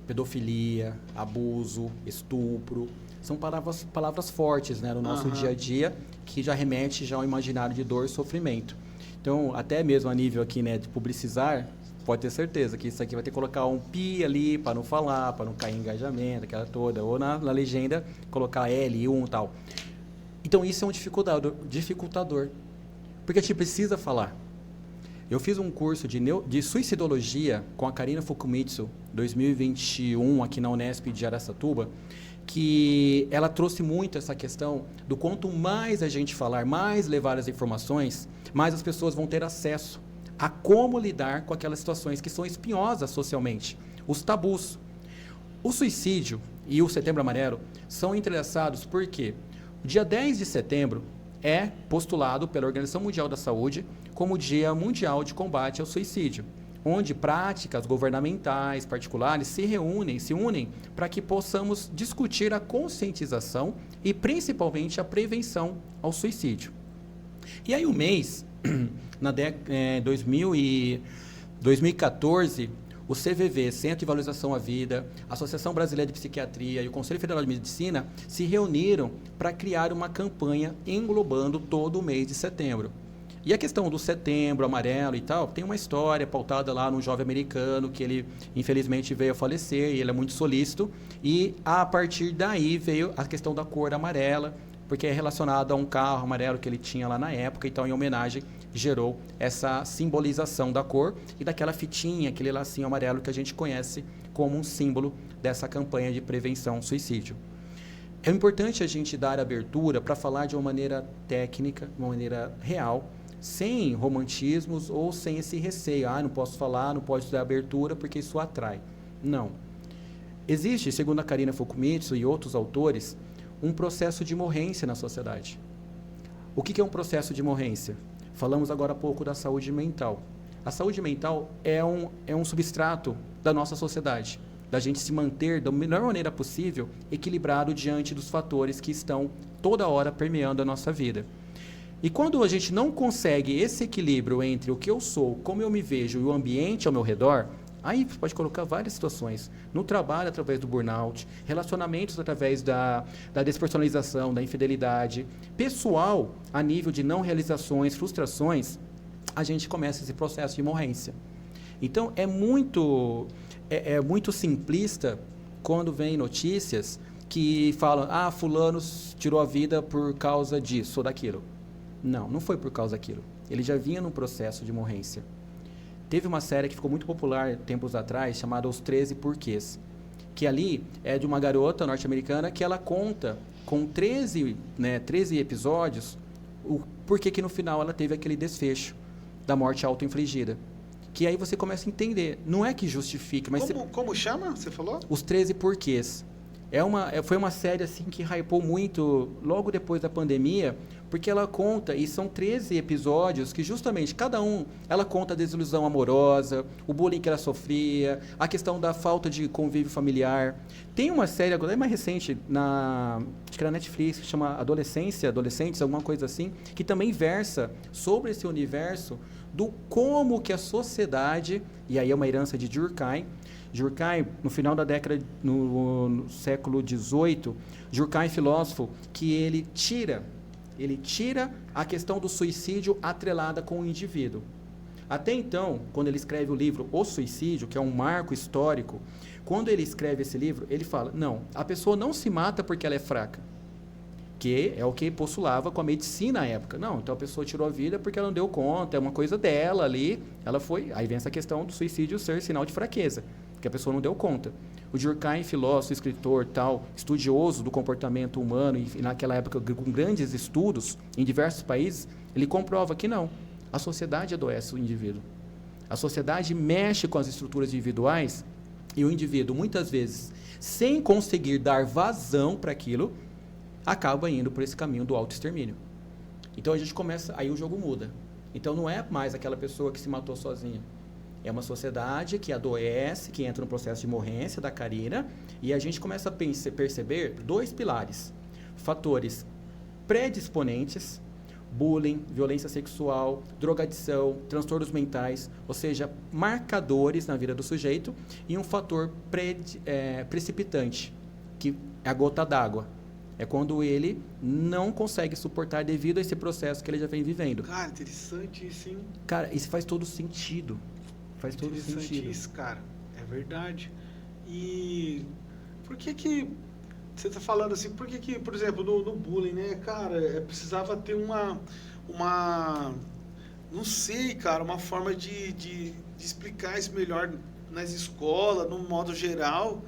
Pedofilia, abuso, estupro, são palavras fortes, né, no nosso dia a dia, que já remete já ao imaginário de dor e sofrimento. Então, até mesmo a nível aqui, né, de publicizar, pode ter certeza que isso aqui vai ter que colocar um pi ali para não falar, para não cair em engajamento, aquela toda, ou na legenda colocar L1 e tal. Então, isso é um dificultador, porque a gente precisa falar. Eu fiz um curso de suicidologia com a Karina Fukumitsu, 2021, aqui na Unesp de Araçatuba, que ela trouxe muito essa questão do quanto mais a gente falar, mais levar as informações, mais as pessoas vão ter acesso a como lidar com aquelas situações que são espinhosas socialmente, os tabus. O suicídio e o Setembro Amarelo são entrelaçados porque o dia 10 de setembro é postulado pela Organização Mundial da Saúde como o Dia Mundial de Combate ao Suicídio, onde práticas governamentais, particulares se unem para que possamos discutir a conscientização e principalmente a prevenção ao suicídio. E aí o mês, na 2014, o CVV, Centro de Valorização à Vida, a Associação Brasileira de Psiquiatria e o Conselho Federal de Medicina se reuniram para criar uma campanha englobando todo o mês de setembro. E a questão do Setembro Amarelo e tal, tem uma história pautada lá num jovem americano que ele, infelizmente, veio a falecer e ele é muito solícito. E a partir daí veio a questão da cor amarela, porque é relacionado a um carro amarelo que ele tinha lá na época. Então, em homenagem, gerou essa simbolização da cor e daquela fitinha, aquele lacinho amarelo que a gente conhece como um símbolo dessa campanha de prevenção ao suicídio. É importante a gente dar abertura para falar de uma maneira técnica, de uma maneira real, sem romantismos ou sem esse receio. Não posso falar, não posso dar abertura porque isso atrai. Não. Existe, segundo a Karina Fukumitsu e outros autores, um processo de morrência na sociedade. O que é um processo de morrência? Falamos agora há pouco da saúde mental. A saúde mental é um substrato da nossa sociedade, da gente se manter da melhor maneira possível equilibrado diante dos fatores que estão toda hora permeando a nossa vida. E quando a gente não consegue esse equilíbrio entre o que eu sou, como eu me vejo e o ambiente ao meu redor, aí você pode colocar várias situações. No trabalho, através do burnout, relacionamentos através da despersonalização, da infidelidade, pessoal, a nível de não realizações, frustrações, a gente começa esse processo de morrência. Então, é muito simplista quando vem notícias que falam, fulano tirou a vida por causa disso ou daquilo. Não foi por causa daquilo. Ele já vinha num processo de morrência. Teve uma série que ficou muito popular tempos atrás, chamada Os 13 Porquês, que ali é de uma garota norte-americana que ela conta com 13 episódios o porquê que no final ela teve aquele desfecho da morte auto-infligida. Que aí você começa a entender. Não é que justifique, mas... Como chama? Você falou? Os 13 Porquês. Foi uma série assim que hypou muito logo depois da pandemia, porque ela conta, e são 13 episódios que justamente cada um, ela conta a desilusão amorosa, o bullying que ela sofria, a questão da falta de convívio familiar. Tem uma série agora mais recente, acho que na Netflix, que chama Adolescentes, alguma coisa assim, que também versa sobre esse universo do como que a sociedade, e aí é uma herança de Durkheim, no final da década, no século XVIII, Durkheim, filósofo, que ele tira a questão do suicídio atrelada com o indivíduo. Até então, quando ele escreve o livro O Suicídio, que é um marco histórico, quando ele escreve esse livro, ele fala, não, a pessoa não se mata porque ela é fraca, que é o que postulava com a medicina à época. Não, então a pessoa tirou a vida porque ela não deu conta, é uma coisa dela ali, aí vem essa questão do suicídio ser sinal de fraqueza, que a pessoa não deu conta. O Durkheim, filósofo, escritor, estudioso do comportamento humano, e naquela época com grandes estudos em diversos países, ele comprova que não. A sociedade adoece o indivíduo. A sociedade mexe com as estruturas individuais e o indivíduo, muitas vezes, sem conseguir dar vazão para aquilo, acaba indo por esse caminho do autoextermínio. Então a gente começa, aí o jogo muda. Então não é mais aquela pessoa que se matou sozinha. É uma sociedade que adoece, que entra no processo de morrência da carina, e a gente começa a perceber dois pilares. Fatores predisponentes, bullying, violência sexual, drogadição, transtornos mentais, ou seja, marcadores na vida do sujeito, e um fator precipitante, que é a gota d'água. É quando ele não consegue suportar devido a esse processo que ele já vem vivendo. Cara, interessante isso, hein? Cara, isso faz todo sentido. Faz todo Interessante sentido. isso, cara. É verdade. E por que você está falando assim, por que, por exemplo, no bullying, né, cara, precisava ter não sei, cara, uma forma de explicar isso melhor nas escolas, no modo geral,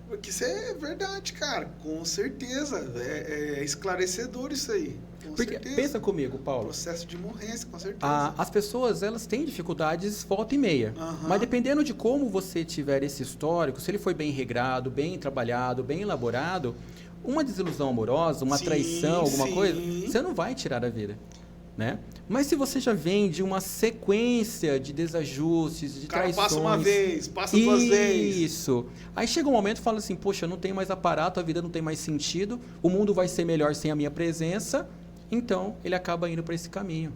porque isso é verdade, cara, com certeza, é esclarecedor isso aí, com Porque, certeza. pensa comigo, Paulo. Processo de morrência, com certeza. As pessoas, elas têm dificuldades volta e meia. Mas dependendo de como você tiver esse histórico, se ele foi bem regrado, bem trabalhado, bem elaborado, uma desilusão amorosa, uma traição, alguma coisa, você não vai tirar a vida, né? Mas se você já vem de uma sequência de desajustes, de traições... passa uma vez, passa duas vezes. Isso. Aí chega um momento e fala assim, poxa, não tem mais aparato, a vida não tem mais sentido, o mundo vai ser melhor sem a minha presença, então ele acaba indo para esse caminho.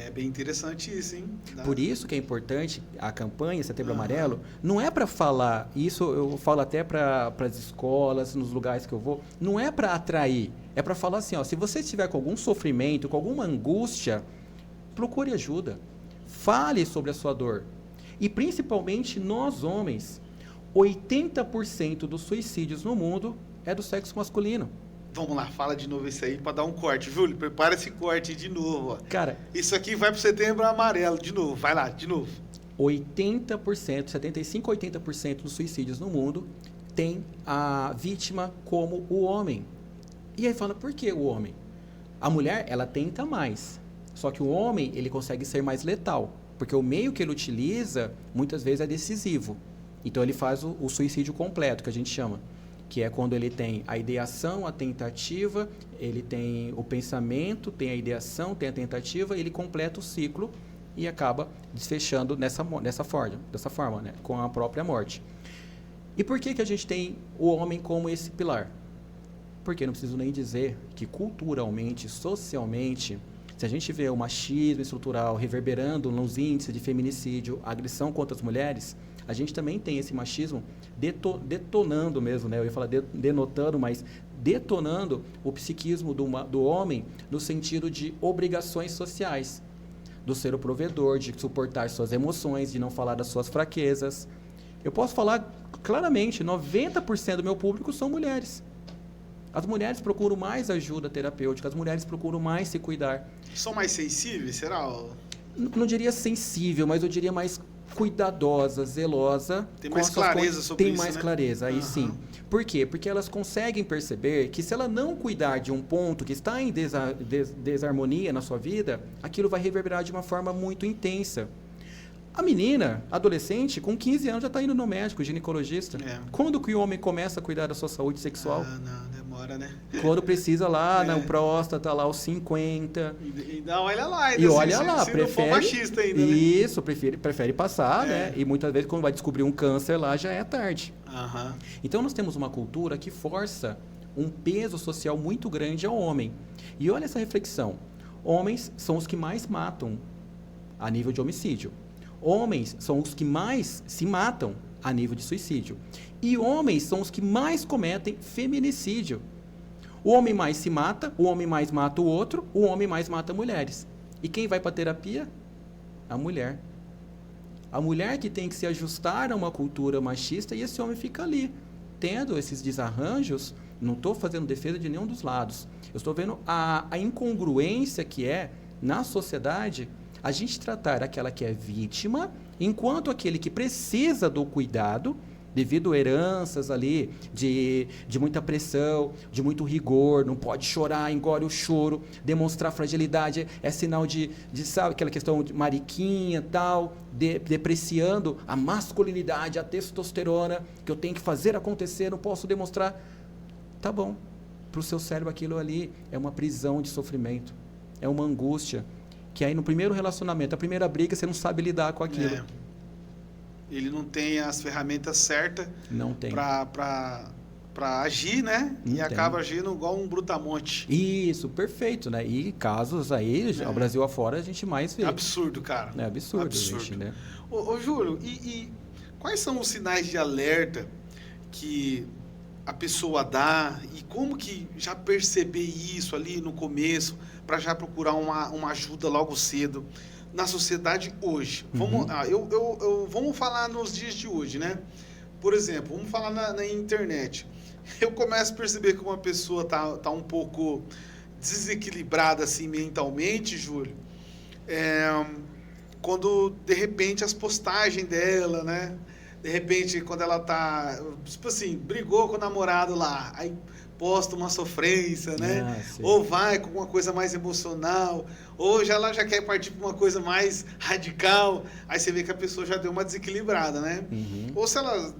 É bem interessante isso, hein? Por isso que é importante a campanha Setembro Amarelo, não é para falar, isso eu falo até para as escolas, nos lugares que eu vou, não é para atrair, é para falar assim, ó, se você estiver com algum sofrimento, com alguma angústia, procure ajuda, fale sobre a sua dor. E principalmente nós homens, 80% dos suicídios no mundo é do sexo masculino. Vamos lá, fala de novo isso aí para dar um corte. Júlio, prepara esse corte de novo. Ó. Cara, isso aqui vai para o Setembro Amarelo, de novo. Vai lá, de novo. 80%, 75% a 80% dos suicídios no mundo tem a vítima como o homem. E aí fala, por que o homem? A mulher, ela tenta mais. Só que o homem, ele consegue ser mais letal. Porque o meio que ele utiliza, muitas vezes, é decisivo. Então, ele faz o suicídio completo, que a gente chama. Que é quando ele tem a ideação, a tentativa, ele tem o pensamento, tem a ideação, tem a tentativa, ele completa o ciclo e acaba desfechando dessa forma, né? Com a própria morte. E por que a gente tem o homem como esse pilar? Porque não preciso nem dizer que culturalmente, socialmente, se a gente vê o machismo estrutural reverberando nos índices de feminicídio, agressão contra as mulheres, a gente também tem esse machismo detonando mesmo, né? Eu ia falar denotando, mas detonando o psiquismo do homem no sentido de obrigações sociais, do ser o provedor, de suportar suas emoções, de não falar das suas fraquezas. Eu posso falar claramente, 90% do meu público são mulheres. As mulheres procuram mais ajuda terapêutica, as mulheres procuram mais se cuidar. São mais sensíveis, será? Não diria sensível, mas eu diria mais cuidadosa, zelosa. Tem mais clareza sobre isso, Tem mais clareza, aí sim. Por quê? Porque elas conseguem perceber que se ela não cuidar de um ponto que está em desarmonia na sua vida, aquilo vai reverberar de uma forma muito intensa. A menina, adolescente, com 15 anos já está indo no médico, ginecologista. Quando que o homem começa a cuidar da sua saúde sexual? Não, demora, né? Quando precisa lá, na próstata, lá aos 50. E olha lá, ainda e olha lá, se prefere, não for machista ainda, isso, prefere passar, né? E muitas vezes quando vai descobrir um câncer lá, já é tarde. Então nós temos uma cultura que força um peso social muito grande ao homem. E olha essa reflexão. Homens são os que mais matam a nível de homicídio. Homens são os que mais se matam a nível de suicídio. E homens são os que mais cometem feminicídio. O homem mais se mata, o homem mais mata o outro, o homem mais mata mulheres. E quem vai para a terapia? A mulher. A mulher que tem que se ajustar a uma cultura machista e esse homem fica ali, tendo esses desarranjos. Não estou fazendo defesa de nenhum dos lados. Eu estou vendo a incongruência que é, na sociedade, a gente tratar aquela que é vítima, enquanto aquele que precisa do cuidado, devido a heranças ali, de muita pressão, de muito rigor, não pode chorar, engole o choro, demonstrar fragilidade, é sinal de sabe, aquela questão de mariquinha, tal, depreciando a masculinidade, a testosterona, que eu tenho que fazer acontecer, não posso demonstrar. Tá bom, para o seu cérebro aquilo ali é uma prisão de sofrimento, é uma angústia, que aí no primeiro relacionamento, a primeira briga, você não sabe lidar com aquilo. É. Ele não tem as ferramentas certas Não tem. para agir, né? Não E tem. acaba agindo igual um brutamonte. Isso, perfeito, né? E casos aí, o Brasil afora, a gente mais vê. Absurdo, cara. É absurdo, Absurdo. gente, né? Ô Júlio, e quais são os sinais de alerta que a pessoa dá e como que já perceber isso ali no começo para já procurar uma ajuda logo cedo na sociedade hoje? Uhum. Vamos falar nos dias de hoje, né? Por exemplo, vamos falar na internet. Eu começo a perceber que uma pessoa tá um pouco desequilibrada assim mentalmente, Júlio. Quando de repente as postagens dela, né? De repente, quando ela tá, tipo assim, brigou com o namorado lá, aí posta uma sofrência, né? Ou vai com uma coisa mais emocional, ou ela já quer partir para uma coisa mais radical, aí você vê que a pessoa já deu uma desequilibrada, né? Uhum. Ou se ela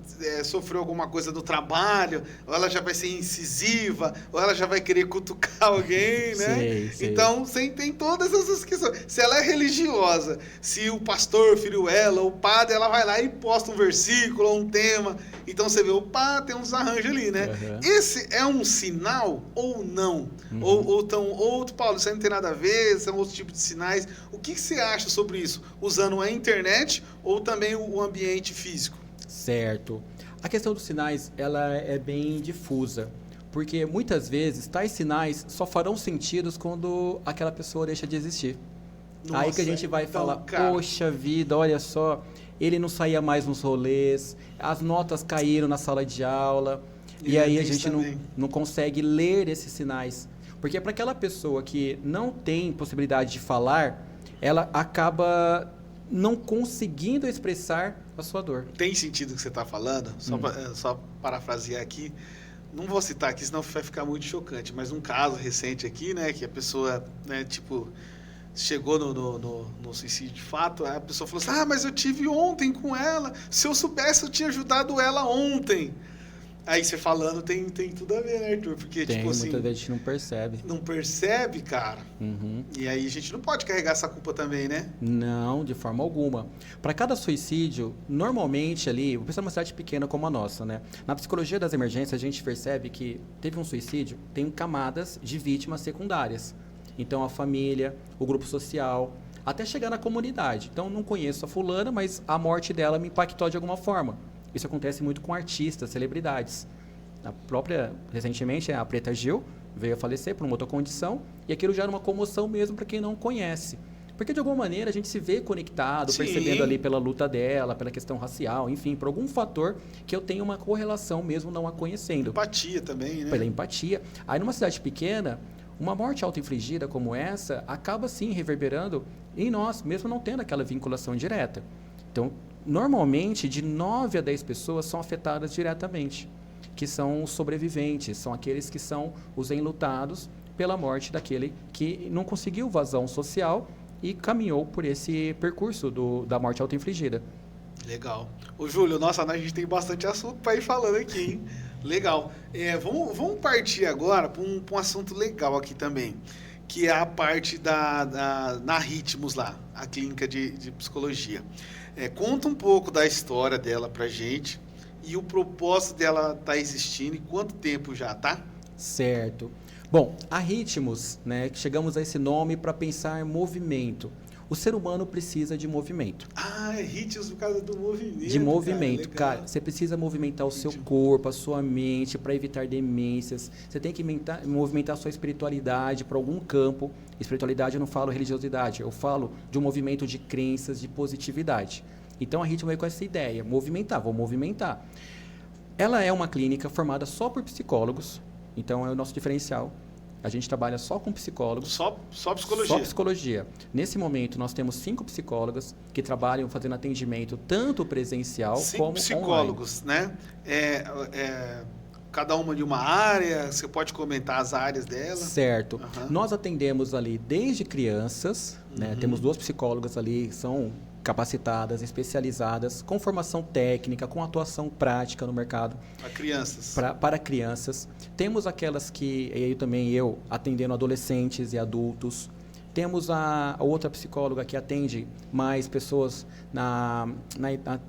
sofreu alguma coisa no trabalho, ou ela já vai ser incisiva, ou ela já vai querer cutucar alguém, né? Sei. Então, tem todas essas questões. Se ela é religiosa, se o pastor feriu ela, o padre, ela vai lá e posta um versículo ou um tema. Então, você vê, opa, tem uns arranjos ali, né? Uhum. Esse é um sinal ou não? Uhum. Ou Paulo, isso aí não tem nada a ver, são outros tipos de sinais. O que você acha sobre isso? Usando a internet ou também o ambiente físico? Certo. A questão dos sinais, ela é bem difusa, porque muitas vezes tais sinais só farão sentido quando aquela pessoa deixa de existir. Nossa, aí que a gente vai então, falar, cara, poxa vida, olha só, ele não saía mais nos rolês, as notas caíram na sala de aula, e aí a gente não consegue ler esses sinais. Porque para aquela pessoa que não tem possibilidade de falar, ela acaba não conseguindo expressar a sua dor. Tem sentido o que você está falando? Só parafrasear aqui. Não vou citar aqui, senão vai ficar muito chocante. Mas um caso recente aqui, né? Que a pessoa, né, tipo, chegou no suicídio de fato. Aí a pessoa falou assim, mas eu tive ontem com ela. Se eu soubesse, eu tinha ajudado ela ontem. Aí você falando tem tudo a ver, né, Arthur? Porque, tipo assim... muitas vezes a gente não percebe. Não percebe, cara? Uhum. E aí a gente não pode carregar essa culpa também, né? Não, de forma alguma. Para cada suicídio, normalmente ali, vou pensar numa cidade pequena como a nossa, né? Na psicologia das emergências, a gente percebe que teve um suicídio, tem camadas de vítimas secundárias. Então, a família, o grupo social, até chegar na comunidade. Então, não conheço a fulana, mas a morte dela me impactou de alguma forma. Isso acontece muito com artistas, celebridades. A própria, recentemente, a Preta Gil veio a falecer por uma outra condição, e aquilo já era uma comoção mesmo para quem não conhece. Porque, de alguma maneira, a gente se vê conectado, Sim, percebendo ali pela luta dela, pela questão racial, enfim, por algum fator que eu tenho uma correlação mesmo não a conhecendo. Empatia também, né? Pela empatia. Aí, numa cidade pequena, uma morte auto-infligida como essa acaba, sim, reverberando em nós, mesmo não tendo aquela vinculação direta. Então, normalmente, de 9 a 10 pessoas são afetadas diretamente, que são os sobreviventes, são aqueles que são os enlutados pela morte daquele que não conseguiu vazão social e caminhou por esse percurso da morte auto-infligida. Legal. Ô, Júlio, nossa, a gente tem bastante assunto para ir falando aqui, hein? Legal. Vamos partir agora para um assunto legal aqui também, que é a parte na Ritmos lá, a clínica de psicologia. Conta um pouco da história dela pra gente e o propósito dela tá existindo e quanto tempo já, tá? Certo. Bom, a Ritmos, né, chegamos a esse nome para pensar em movimento. O ser humano precisa de movimento. É Ritmos por causa do movimento. De movimento, cara. Você precisa movimentar o seu corpo, a sua mente, para evitar demências. Você tem que movimentar a sua espiritualidade para algum campo. Espiritualidade eu não falo religiosidade, eu falo de um movimento de crenças, de positividade. Então a Ritmo veio com essa ideia, vou movimentar. Ela é uma clínica formada só por psicólogos, então é o nosso diferencial. A gente trabalha só com psicólogos. Só psicologia? Só psicologia. Nesse momento, nós temos 5 psicólogas que trabalham fazendo atendimento tanto presencial como online. 5 psicólogos, né? Cada uma de uma área, você pode comentar as áreas dela? Certo. Uhum. Nós atendemos ali desde crianças, né? Temos 2 psicólogas ali, são capacitadas, especializadas, com formação técnica, com atuação prática no mercado. Para crianças. Para crianças. Temos aquelas que, eu atendendo adolescentes e adultos. Temos a outra psicóloga que atende mais pessoas na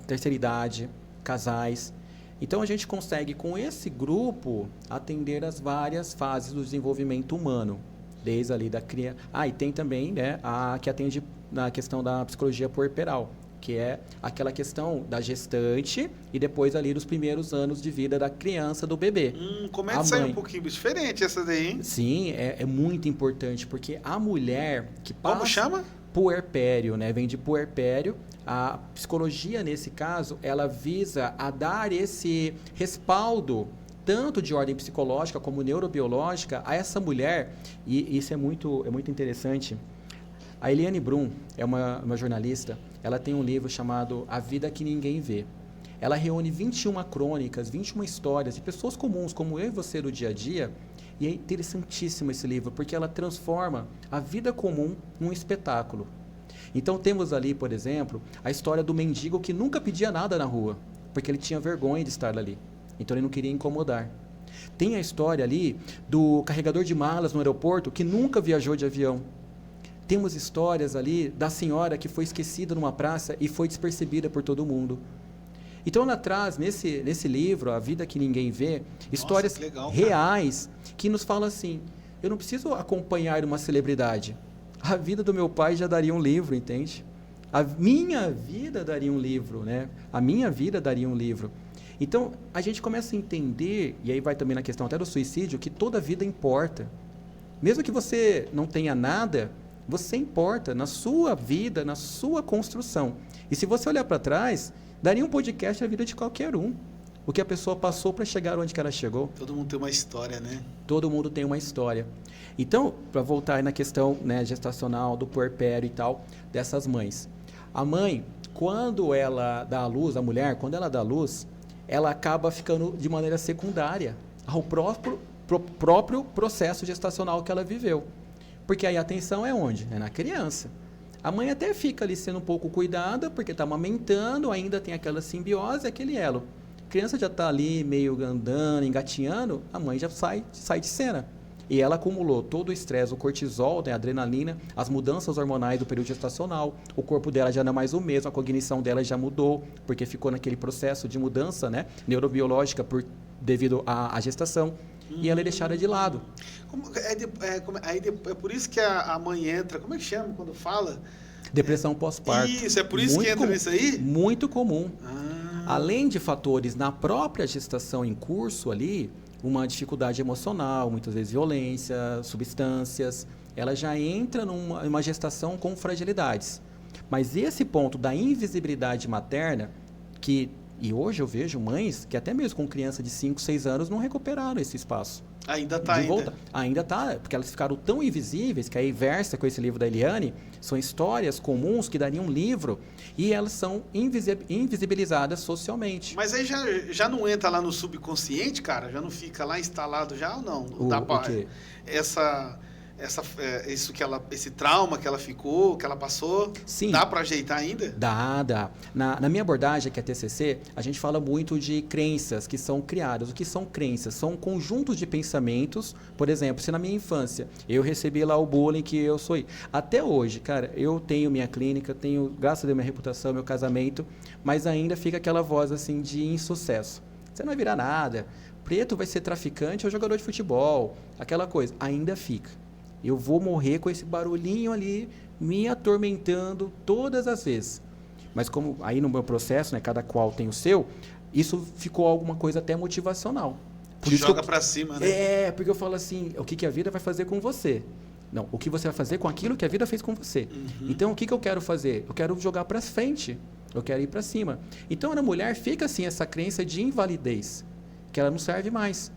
terceira idade, casais. Então, a gente consegue, com esse grupo, atender as várias fases do desenvolvimento humano. Desde ali da criança... e tem também, né, a que atende na questão da psicologia puerperal, que é aquela questão da gestante e depois ali dos primeiros anos de vida da criança, do bebê. Começa aí um pouquinho diferente essa daí, hein? Sim, é muito importante, porque a mulher que passa... Como chama? Puerpério, né? Vem de puerpério. A psicologia, nesse caso, ela visa a dar esse respaldo, tanto de ordem psicológica como neurobiológica, a essa mulher. E isso é muito interessante. A Eliane Brum é uma jornalista. Ela tem um livro chamado A Vida que Ninguém Vê. Ela reúne 21 crônicas, 21 histórias de pessoas comuns, como eu e você do dia a dia. E é interessantíssimo esse livro, porque ela transforma a vida comum num espetáculo. Então temos ali, por exemplo, a história do mendigo que nunca pedia nada na rua, porque ele tinha vergonha de estar ali. Então ele não queria incomodar. Tem a história ali do carregador de malas no aeroporto que nunca viajou de avião. Temos histórias ali da senhora que foi esquecida numa praça e foi despercebida por todo mundo. Então ela traz nesse livro, A Vida que Ninguém Vê, histórias reais que nos falam assim, eu não preciso acompanhar uma celebridade. A vida do meu pai já daria um livro, entende? A minha vida daria um livro, né? A minha vida daria um livro. Então, a gente começa a entender, e aí vai também na questão até do suicídio, que toda vida importa. Mesmo que você não tenha nada, você importa na sua vida, na sua construção. E se você olhar para trás, daria um podcast a vida de qualquer um. O que a pessoa passou para chegar onde que ela chegou. Todo mundo tem uma história, né? Todo mundo tem uma história. Então, para voltar aí na questão, né, gestacional, do puerpério e tal, dessas mães. A mãe, quando ela dá à luz, a mulher, quando ela dá à luz, ela acaba ficando de maneira secundária ao próprio processo gestacional que ela viveu. Porque aí a atenção é onde? É na criança. A mãe até fica ali sendo um pouco cuidada, porque está amamentando, ainda tem aquela simbiose, aquele elo. A criança já está ali meio andando, engatinhando, a mãe já sai de cena. E ela acumulou todo o estresse, o cortisol, né, a adrenalina, as mudanças hormonais do período gestacional, o corpo dela já não é mais o mesmo, a cognição dela já mudou, porque ficou naquele processo de mudança, né, neurobiológica devido à gestação. E ela é deixada de lado. É por isso que a mãe entra, como é que chama quando fala? Depressão pós-parto. Isso, é por isso que entra nisso aí? Muito comum. Além de fatores na própria gestação em curso ali, uma dificuldade emocional, muitas vezes violência, substâncias, ela já entra numa gestação com fragilidades. Mas esse ponto da invisibilidade materna, e hoje eu vejo mães que até mesmo com criança de 5, 6 anos não recuperaram esse espaço. Ainda está ainda. Ainda está, porque elas ficaram tão invisíveis que aí versa com esse livro da Eliane, são histórias comuns que dariam um livro e elas são invisibilizadas socialmente. Mas aí já não entra lá no subconsciente, cara? Já não fica lá instalado já ou não? O quê? Esse trauma que ela ficou, que ela passou, sim, dá para ajeitar ainda? Dá. Na minha abordagem, que é TCC, a gente fala muito de crenças que são criadas. O que são crenças? São conjuntos de pensamentos. Por exemplo, se na minha infância eu recebi lá o bullying que eu sou... Até hoje, cara, eu tenho minha clínica, tenho, graças a Deus, minha reputação, meu casamento, mas ainda fica aquela voz assim de insucesso. Você não vai virar nada. Preto vai ser traficante ou jogador de futebol. Aquela coisa. Ainda fica. Eu vou morrer com esse barulhinho ali me atormentando todas as vezes. Mas como aí no meu processo, né, cada qual tem o seu, isso ficou alguma coisa até motivacional. Por isso joga para cima, né? Porque eu falo assim, o que a vida vai fazer com você? Não, o que você vai fazer com aquilo que a vida fez com você. Então, o que eu quero fazer? Eu quero jogar para frente. Eu quero ir para cima. Então, na mulher fica assim essa crença de invalidez, que ela não serve mais.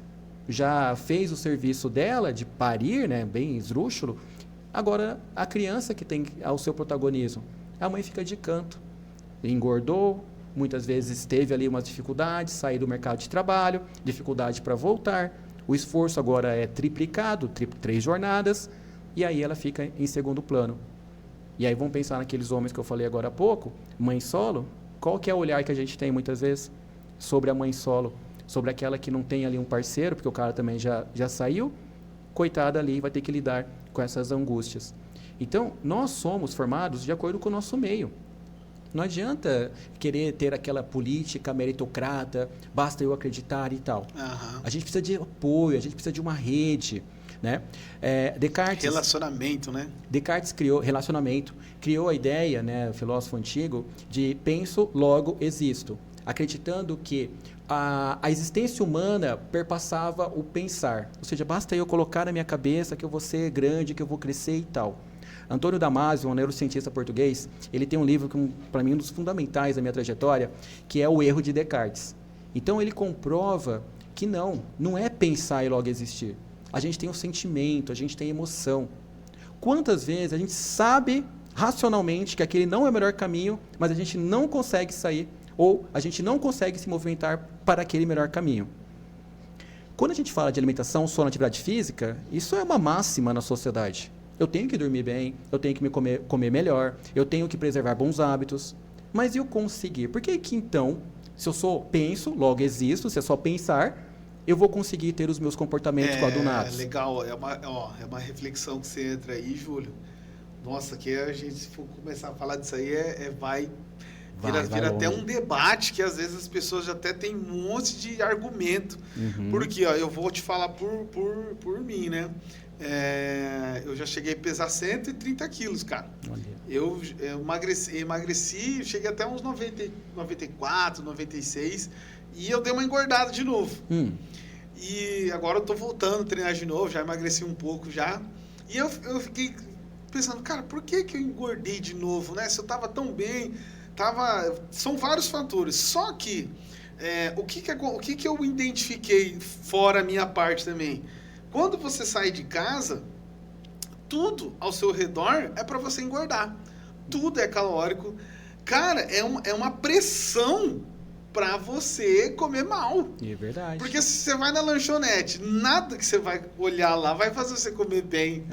Já fez o serviço dela de parir, né, bem esdrúxulo, agora a criança que tem o seu protagonismo, a mãe fica de canto, engordou, muitas vezes teve ali umas dificuldades, sair do mercado de trabalho, dificuldade para voltar, o esforço agora é triplicado, 3 jornadas, e aí ela fica em segundo plano. E aí vamos pensar naqueles homens que eu falei agora há pouco, mãe solo, qual que é o olhar que a gente tem muitas vezes sobre a mãe solo? Sobre aquela que não tem ali um parceiro, porque o cara também já saiu, coitada ali, vai ter que lidar com essas angústias. Então, nós somos formados de acordo com o nosso meio. Não adianta querer ter aquela política meritocrata, basta eu acreditar e tal. Aham. A gente precisa de apoio, a gente precisa de uma rede, né? Relacionamento, né? Descartes criou relacionamento, criou a ideia, né, o filósofo antigo, de penso, logo existo, acreditando que a existência humana perpassava o pensar. Ou seja, basta eu colocar na minha cabeça que eu vou ser grande, que eu vou crescer e tal. Antônio Damasio, um neurocientista português, ele tem um livro que, para mim, um dos fundamentais da minha trajetória, que é O Erro de Descartes. Então, ele comprova que não é pensar e logo existir. A gente tem um sentimento, a gente tem emoção. Quantas vezes a gente sabe racionalmente que aquele não é o melhor caminho, mas a gente não consegue sair, ou a gente não consegue se movimentar para aquele melhor caminho? Quando a gente fala de alimentação, sono, atividade física, isso é uma máxima na sociedade. Eu tenho que dormir bem, eu tenho que comer melhor, eu tenho que preservar bons hábitos. Mas e eu conseguir? Por que então, se eu penso, logo existo, se é só pensar, eu vou conseguir ter os meus comportamentos coadunados? Legal, é uma reflexão que você entra aí, Júlio. Nossa, que a gente, se for começar a falar disso aí, vira até um debate que às vezes as pessoas já até têm um monte de argumento. Porque, ó, eu vou te falar por mim, né? Eu já cheguei a pesar 130 quilos, cara. Eu emagreci, cheguei até uns 94, 96, e eu dei uma engordada de novo. E agora eu tô voltando a treinar de novo, já emagreci um pouco já. E eu fiquei pensando, cara, por que eu engordei de novo, né? Se eu tava tão bem, são vários fatores. Só que, o que eu identifiquei fora a minha parte também? Quando você sai de casa, tudo ao seu redor é para você engordar. Tudo é calórico. Cara, é uma pressão para você comer mal. É verdade. Porque se você vai na lanchonete, nada que você vai olhar lá vai fazer você comer bem.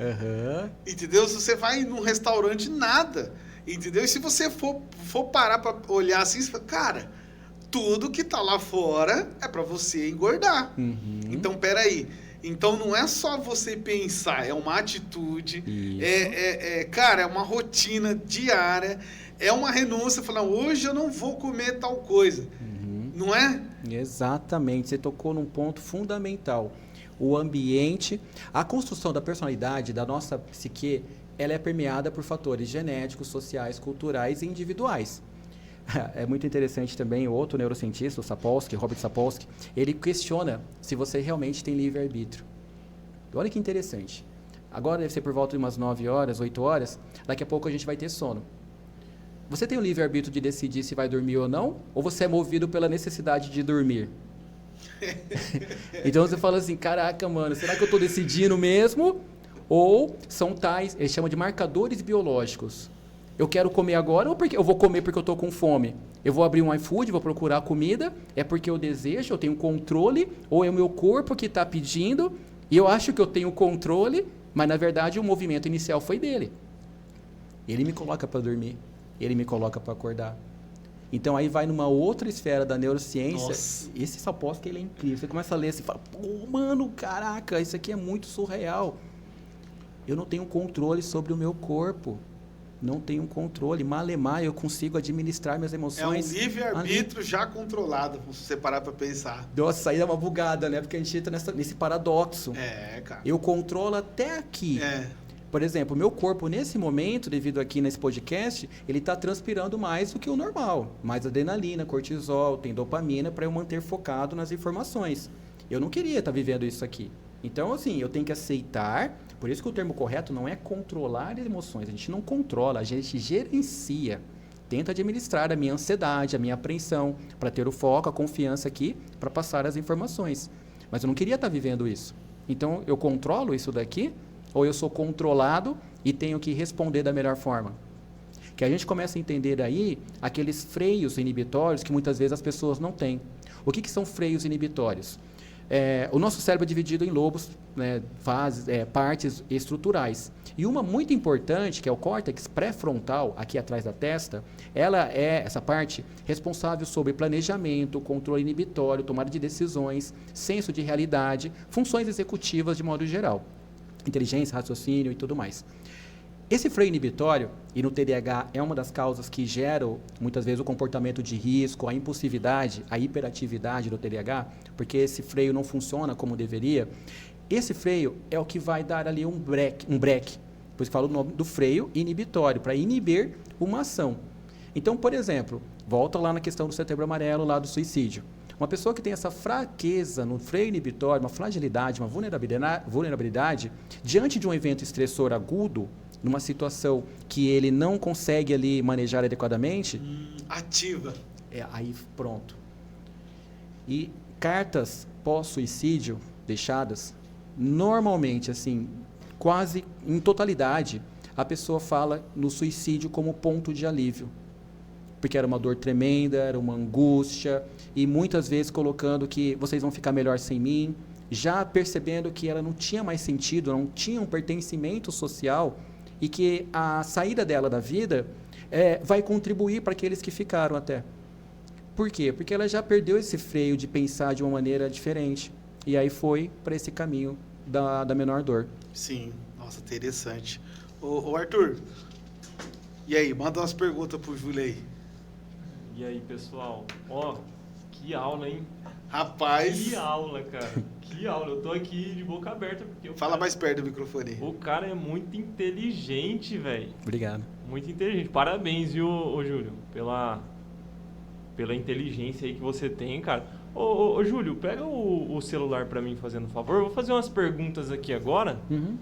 Entendeu? Se você vai num restaurante, nada. Entendeu? E se você for parar para olhar assim, você fala, cara, tudo que tá lá fora é para você engordar. Então, peraí. Então, não é só você pensar, é uma atitude, cara, é uma rotina diária, é uma renúncia, falar, hoje eu não vou comer tal coisa, não é? Exatamente, você tocou num ponto fundamental. O ambiente, a construção da personalidade, da nossa psique, ela é permeada por fatores genéticos, sociais, culturais e individuais. É muito interessante também, o outro neurocientista, o Robert Sapolsky, ele questiona se você realmente tem livre-arbítrio. Olha que interessante. Agora deve ser por volta de umas 9 horas, 8 horas, daqui a pouco a gente vai ter sono. Você tem o livre-arbítrio de decidir se vai dormir ou não? Ou você é movido pela necessidade de dormir? Então você fala assim, caraca, mano, será que eu estou decidindo mesmo? Ou são tais, eles chamam de marcadores biológicos. Eu quero comer agora ou porque eu vou comer porque eu estou com fome? Eu vou abrir um iFood, vou procurar comida, é porque eu desejo, eu tenho controle, ou é o meu corpo que está pedindo, e eu acho que eu tenho controle, mas na verdade o movimento inicial foi dele. Ele me coloca para dormir, ele me coloca para acordar. Então aí vai numa outra esfera da neurociência. Nossa. Esse Sapolsky, ele é incrível. Você começa a ler assim e fala, pô, mano, caraca, isso aqui é muito surreal. Eu não tenho controle sobre o meu corpo. Não tenho controle. Malemar, eu consigo administrar minhas emoções. É um livre-arbítrio já controlado, se você parar para pensar. Nossa, aí é uma bugada, né? Porque a gente entra nesse paradoxo. Cara. Eu controlo até aqui. Por exemplo, o meu corpo, nesse momento, devido aqui nesse podcast, ele está transpirando mais do que o normal. Mais adrenalina, cortisol, tem dopamina para eu manter focado nas informações. Eu não queria estar vivendo isso aqui. Então, assim, eu tenho que aceitar. Por isso que o termo correto não é controlar as emoções. A gente não controla, a gente gerencia. Tenta administrar a minha ansiedade, a minha apreensão, para ter o foco, a confiança aqui, para passar as informações. Mas eu não queria estar vivendo isso. Então, eu controlo isso daqui, ou eu sou controlado e tenho que responder da melhor forma? Que a gente começa a entender aí aqueles freios inibitórios que muitas vezes as pessoas não têm. O que são freios inibitórios? O nosso cérebro é dividido em lobos, né, fases, partes estruturais. E uma muito importante, que é o córtex pré-frontal, aqui atrás da testa, ela é essa parte responsável sobre planejamento, controle inibitório, tomada de decisões, senso de realidade, funções executivas de modo geral, inteligência, raciocínio e tudo mais. Esse freio inibitório, e no TDAH é uma das causas que geram, muitas vezes, o comportamento de risco, a impulsividade, a hiperatividade do TDAH, porque esse freio não funciona como deveria. Esse freio é o que vai dar ali um break. Por isso que fala o nome do freio inibitório, para inibir uma ação. Então, por exemplo, volta lá na questão do Setembro Amarelo, lá do suicídio. Uma pessoa que tem essa fraqueza no freio inibitório, uma fragilidade, uma vulnerabilidade, diante de um evento estressor agudo, numa situação que ele não consegue ali manejar adequadamente... Ativa. Aí pronto. E cartas pós-suicídio deixadas, normalmente, assim, quase em totalidade, a pessoa fala no suicídio como ponto de alívio. Porque era uma dor tremenda, era uma angústia, e muitas vezes colocando que vocês vão ficar melhor sem mim, já percebendo que ela não tinha mais sentido, não tinha um pertencimento social, e que a saída dela da vida vai contribuir para aqueles que ficaram até. Por quê? Porque ela já perdeu esse freio de pensar de uma maneira diferente, e aí foi para esse caminho da menor dor. Sim, nossa, interessante. Ô Arthur, e aí, manda umas perguntas pro Júlio aí. E aí, pessoal? Ó, que aula, hein? Rapaz... Que aula, cara. Que aula. Eu tô aqui de boca aberta. Porque Fala mais perto do microfone. O cara é muito inteligente, velho. Obrigado. Muito inteligente. Parabéns, viu, Júlio? Pela inteligência aí que você tem, cara. Ô Júlio, pega o celular pra mim, fazendo um favor. Eu vou fazer umas perguntas aqui agora. Uhum.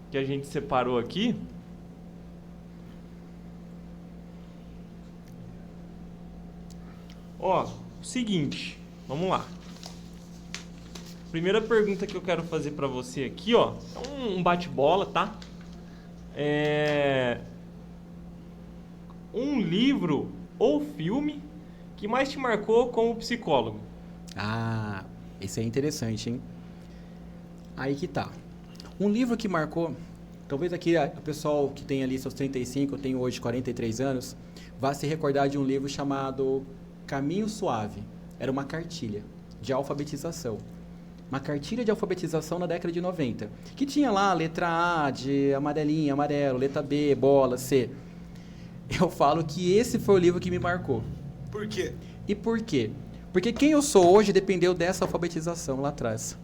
Que a gente separou aqui. Ó, seguinte, vamos lá. Primeira pergunta que eu quero fazer pra você aqui, ó, é um bate-bola, tá? Um livro ou filme que mais te marcou como psicólogo? Ah, esse é interessante, hein? Aí que tá. Um livro que marcou, talvez aqui o pessoal que tem ali seus 35, eu tenho hoje 43 anos, vá se recordar de um livro chamado Caminho Suave. Era uma cartilha de alfabetização. Uma cartilha de alfabetização na década de 90. Que tinha lá a letra A de amarelinho, amarelo, letra B, bola, C. Eu falo que esse foi o livro que me marcou. Por quê? E por quê? Porque quem eu sou hoje dependeu dessa alfabetização lá atrás.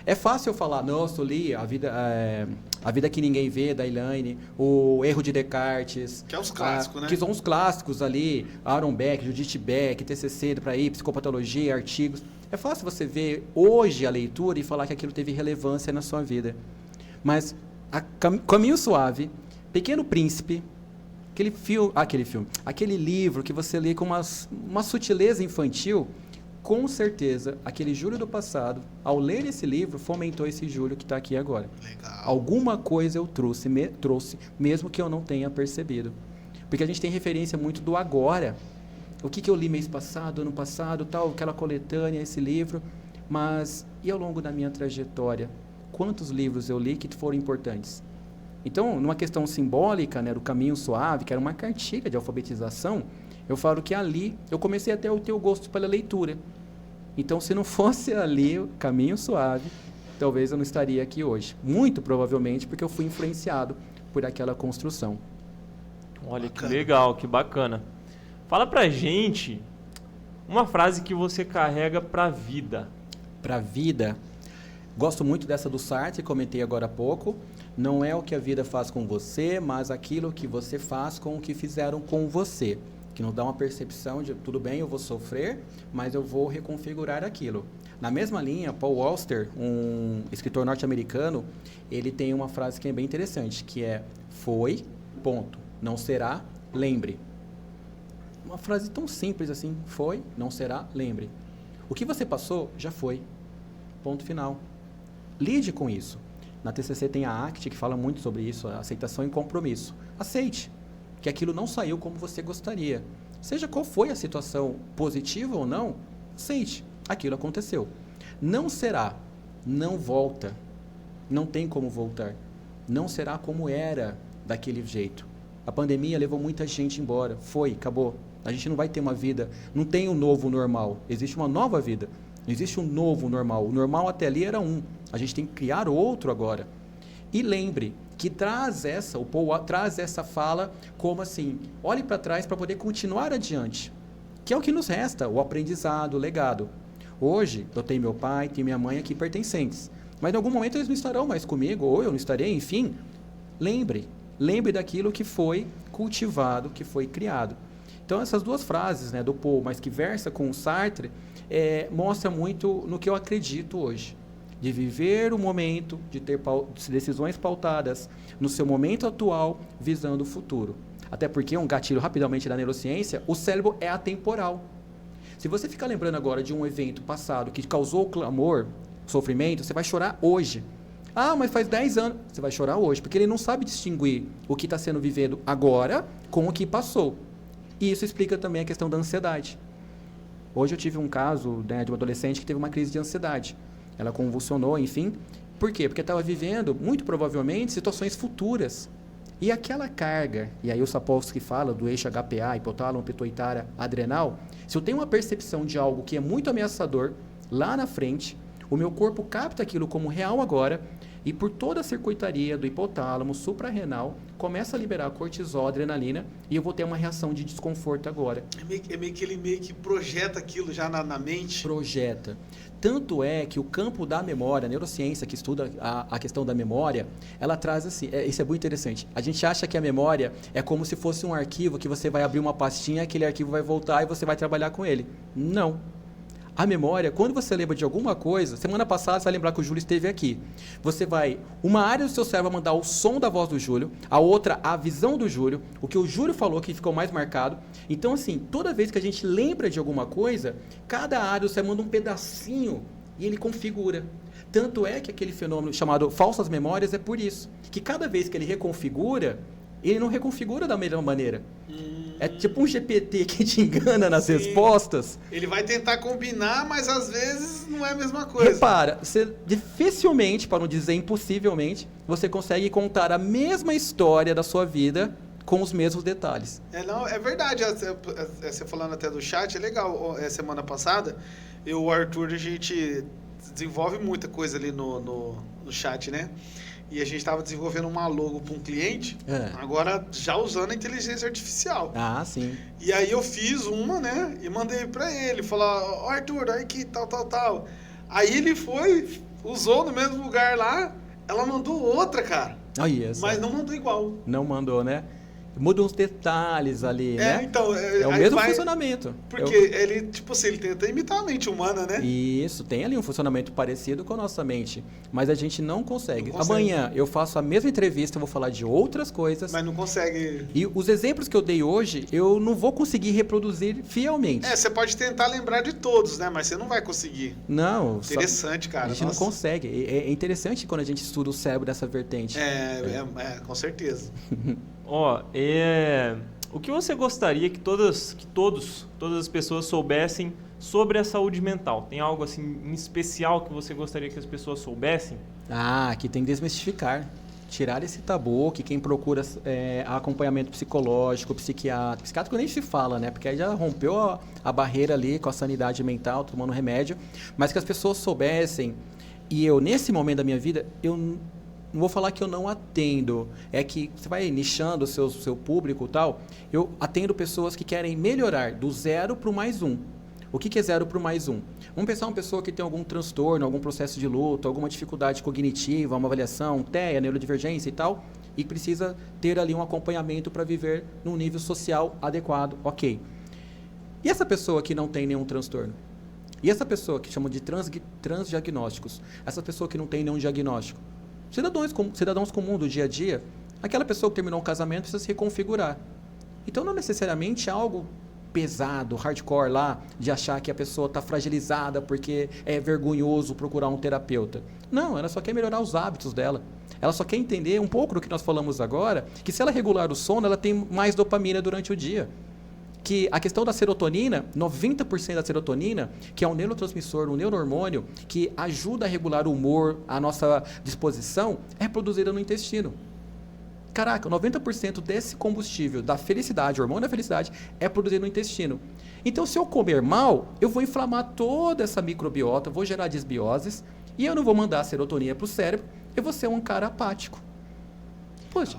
É fácil eu falar, nossa, eu li A Vida que Ninguém Vê, da Elaine, O Erro de Descartes. Que é os clássicos, né? Que são os clássicos ali, Aaron Beck, Judith Beck, TCC para ir, psicopatologia, artigos. É fácil você ver hoje a leitura e falar que aquilo teve relevância na sua vida. Mas Caminho Suave, Pequeno Príncipe, aquele livro que você lê com uma sutileza infantil, com certeza, aquele Júlio do passado, ao ler esse livro, fomentou esse Júlio que está aqui agora. Legal. Alguma coisa eu trouxe, mesmo que eu não tenha percebido. Porque a gente tem referência muito do agora. O que eu li mês passado, ano passado, tal, aquela coletânea, esse livro. Mas, e ao longo da minha trajetória? Quantos livros eu li que foram importantes? Então, numa questão simbólica, né, do Caminho Suave, que era uma cartilha de alfabetização, eu falo que ali eu comecei até a ter o gosto pela leitura. Então, se não fosse ali o Caminho Suave, talvez eu não estaria aqui hoje. Muito provavelmente porque eu fui influenciado por aquela construção. Olha, Bacana. que legal, que bacana. Fala pra gente uma frase que você carrega pra vida. Pra vida, gosto muito dessa do Sartre, comentei agora há pouco. Não é o que a vida faz com você, mas aquilo que você faz com o que fizeram com você. Que nos dá uma percepção de, tudo bem, eu vou sofrer, mas eu vou reconfigurar aquilo. Na mesma linha, Paul Auster, um escritor norte-americano, ele tem uma frase que é bem interessante, que é, foi, ponto, não será, lembre. Uma frase tão simples assim, foi, não será, lembre. O que você passou, já foi, ponto final. Lide com isso. Na TCC tem a ACT, que fala muito sobre isso, a aceitação e compromisso. Aceite que aquilo não saiu como você gostaria. Seja qual foi a situação, positiva ou não, aceite, aquilo aconteceu. Não será, não volta, não tem como voltar. Não será como era daquele jeito. A pandemia levou muita gente embora, foi, acabou. A gente não vai ter uma vida, não tem um novo normal, existe uma nova vida. Não existe um novo normal. O normal até ali era um. A gente tem que criar outro agora. E lembre que o Paul traz essa fala como assim, olhe para trás para poder continuar adiante, que é o que nos resta, o aprendizado, o legado. Hoje, eu tenho meu pai, tenho minha mãe aqui pertencentes, mas em algum momento eles não estarão mais comigo, ou eu não estarei, enfim. Lembre daquilo que foi cultivado, que foi criado. Então, essas duas frases, né, do Paul, mas que versa com o Sartre, mostra muito no que eu acredito hoje. De viver o momento, de ter decisões pautadas no seu momento atual, visando o futuro. Até porque, um gatilho rapidamente da neurociência, o cérebro é atemporal. Se você ficar lembrando agora de um evento passado que causou clamor, sofrimento, você vai chorar hoje. Ah, mas faz 10 anos. Você vai chorar hoje, porque ele não sabe distinguir o que está sendo vivido agora com o que passou. E isso explica também a questão da ansiedade. Hoje eu tive um caso, né, de uma adolescente que teve uma crise de ansiedade. Ela convulsionou, enfim. Por quê? Porque estava vivendo, muito provavelmente, situações futuras. E aquela carga, e aí o Sapolsky fala do eixo HPA, hipotálamo, pituitária, adrenal, se eu tenho uma percepção de algo que é muito ameaçador, lá na frente, o meu corpo capta aquilo como real agora, e por toda a circuitaria do hipotálamo suprarrenal, começa a liberar cortisol, adrenalina, e eu vou ter uma reação de desconforto agora. Ele meio que projeta aquilo já na mente. Projeta. Tanto é que o campo da memória, a neurociência que estuda a questão da memória, ela traz assim, isso é muito interessante. A gente acha que a memória é como se fosse um arquivo que você vai abrir uma pastinha, aquele arquivo vai voltar e você vai trabalhar com ele. Não. A memória, quando você lembra de alguma coisa, semana passada você vai lembrar que o Júlio esteve aqui. Uma área do seu cérebro vai mandar o som da voz do Júlio, a outra a visão do Júlio, o que o Júlio falou que ficou mais marcado. Então, assim, toda vez que a gente lembra de alguma coisa, cada área do cérebro manda um pedacinho e ele configura. Tanto é que aquele fenômeno chamado falsas memórias é por isso, que cada vez que ele reconfigura, ele não reconfigura da mesma maneira. É tipo um GPT que te engana nas respostas. Ele vai tentar combinar, mas às vezes não é a mesma coisa. Repara, você dificilmente, para não dizer impossivelmente, você consegue contar a mesma história da sua vida com os mesmos detalhes. É verdade. Você falando até do chat, é legal. Semana passada, eu e o Arthur, a gente desenvolve muita coisa ali no chat, né? E a gente estava desenvolvendo uma logo para um cliente, agora já usando a inteligência artificial. Ah, sim. E aí eu fiz uma, né, e mandei para ele, falar, Arthur, aí que tal. Aí ele foi, usou no mesmo lugar lá, ela mandou outra, cara. Mas não mandou igual. Não mandou, né? Muda uns detalhes ali, né? Então, é o mesmo funcionamento. Porque ele, tipo assim, ele tenta imitar a mente humana, né? Isso, tem ali um funcionamento parecido com a nossa mente, mas a gente não consegue. Amanhã eu faço a mesma entrevista, eu vou falar de outras coisas. Mas não consegue. E os exemplos que eu dei hoje, eu não vou conseguir reproduzir fielmente. Você pode tentar lembrar de todos, né? Mas você não vai conseguir. Não. Interessante, cara. A gente não consegue. É interessante quando a gente estuda o cérebro dessa vertente. Com certeza. O que você gostaria que todas as pessoas soubessem sobre a saúde mental? Tem algo assim em especial que você gostaria que as pessoas soubessem? Que tem que desmistificar. Tirar esse tabu, que quem procura acompanhamento psicológico, psiquiátrico nem se fala, né? Porque aí já rompeu a barreira ali com a sanidade mental, tomando remédio. Mas que as pessoas soubessem, e eu, nesse momento da minha vida, eu não vou falar que eu não atendo, é que você vai nichando o seu público e tal. Eu atendo pessoas que querem melhorar do 0 para o +1. O que é 0 para o +1? Vamos pensar uma pessoa que tem algum transtorno, algum processo de luto, alguma dificuldade cognitiva, uma avaliação, TEA, neurodivergência e tal, e precisa ter ali um acompanhamento para viver num nível social adequado, ok. E essa pessoa que não tem nenhum transtorno? E essa pessoa que chamam de transdiagnósticos? Essa pessoa que não tem nenhum diagnóstico? Cidadãos comuns do dia a dia, aquela pessoa que terminou um casamento precisa se reconfigurar. Então, não necessariamente algo pesado, hardcore lá, de achar que a pessoa está fragilizada porque é vergonhoso procurar um terapeuta. Não, ela só quer melhorar os hábitos dela. Ela só quer entender um pouco do que nós falamos agora, que se ela regular o sono, ela tem mais dopamina durante o dia. Que a questão da serotonina, 90% da serotonina, que é um neurotransmissor, um neurohormônio, que ajuda a regular o humor, a nossa disposição, é produzida no intestino. Caraca, 90% desse combustível da felicidade, hormônio da felicidade, é produzido no intestino. Então, se eu comer mal, eu vou inflamar toda essa microbiota, vou gerar desbioses, e eu não vou mandar a serotonina para o cérebro, eu vou ser um cara apático. Poxa,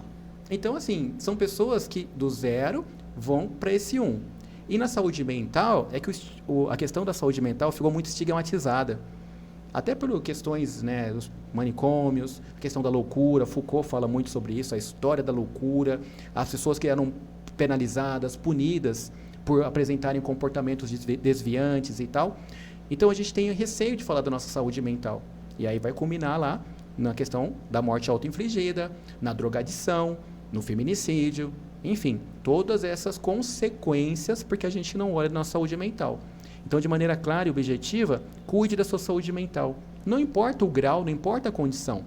então assim, são pessoas que do 0 vão para esse 1. E na saúde mental, é que a questão da saúde mental ficou muito estigmatizada. Até por questões, né, dos manicômios, a questão da loucura, Foucault fala muito sobre isso, a história da loucura, as pessoas que eram penalizadas, punidas por apresentarem comportamentos desviantes e tal. Então a gente tem receio de falar da nossa saúde mental. E aí vai culminar lá na questão da morte auto-infligida, na drogadição, no feminicídio, enfim, todas essas consequências porque a gente não olha na nossa saúde mental. Então, de maneira clara e objetiva, cuide da sua saúde mental. Não importa o grau, não importa a condição.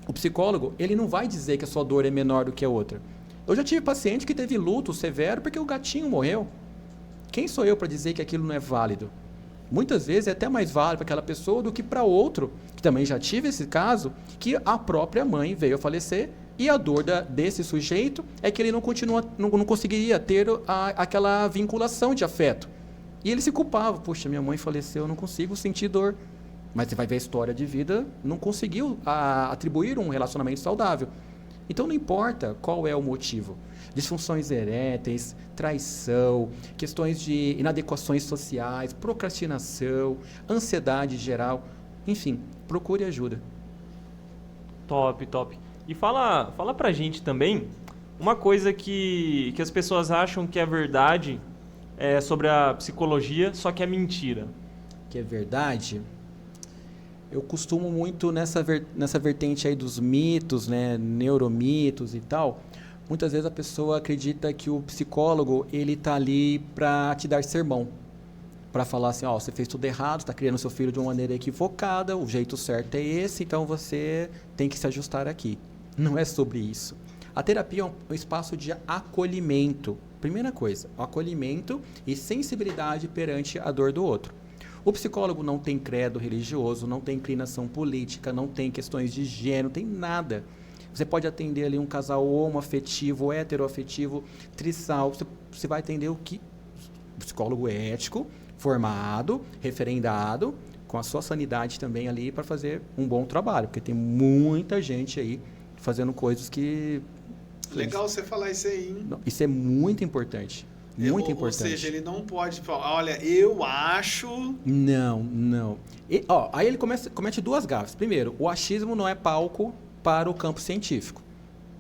O psicólogo, ele não vai dizer que a sua dor é menor do que a outra. Eu já tive paciente que teve luto severo porque o gatinho morreu. Quem sou eu para dizer que aquilo não é válido? Muitas vezes é até mais válido para aquela pessoa do que para outro, que também já tive esse caso, que a própria mãe veio a falecer e a dor desse sujeito é que ele não conseguiria ter aquela vinculação de afeto. E ele se culpava, poxa, minha mãe faleceu, eu não consigo sentir dor. Mas você vai ver a história de vida, não conseguiu atribuir um relacionamento saudável. Então não importa qual é o motivo. Disfunções eréteis, traição, questões de inadequações sociais, procrastinação, ansiedade geral, enfim, procure ajuda. Top, top. E fala pra gente também uma coisa que as pessoas acham que é verdade sobre a psicologia, só que é mentira. Que é verdade? Eu costumo muito nessa vertente aí dos mitos, né, neuromitos e tal. Muitas vezes a pessoa acredita que o psicólogo ele tá ali para te dar sermão, para falar assim, ó, você fez tudo errado, está criando seu filho de uma maneira equivocada, o jeito certo é esse, então você tem que se ajustar aqui. Não é sobre isso. A terapia é um espaço de acolhimento. Primeira coisa, acolhimento e sensibilidade perante a dor do outro. O psicólogo não tem credo religioso, não tem inclinação política, não tem questões de gênero, não tem nada. Você pode atender ali um casal homoafetivo, heteroafetivo, trissal. Você vai atender o que o psicólogo é ético, formado, referendado, com a sua sanidade também ali para fazer um bom trabalho. Porque tem muita gente aí fazendo coisas que... Legal você falar isso aí, hein? Isso é muito importante. Muito importante. Ou seja, ele não pode falar, olha, eu acho... Não. Aí ele comete duas gafes. Primeiro, o achismo não é palco para o campo científico.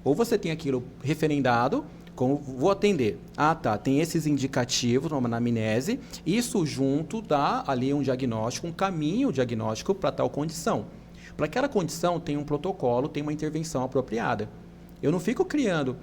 Ou você tem aquilo referendado, como vou atender. Ah, tá, tem esses indicativos, uma anamnese, isso junto dá ali um diagnóstico, um caminho diagnóstico para tal condição. Para aquela condição tem um protocolo, tem uma intervenção apropriada. Eu não fico criando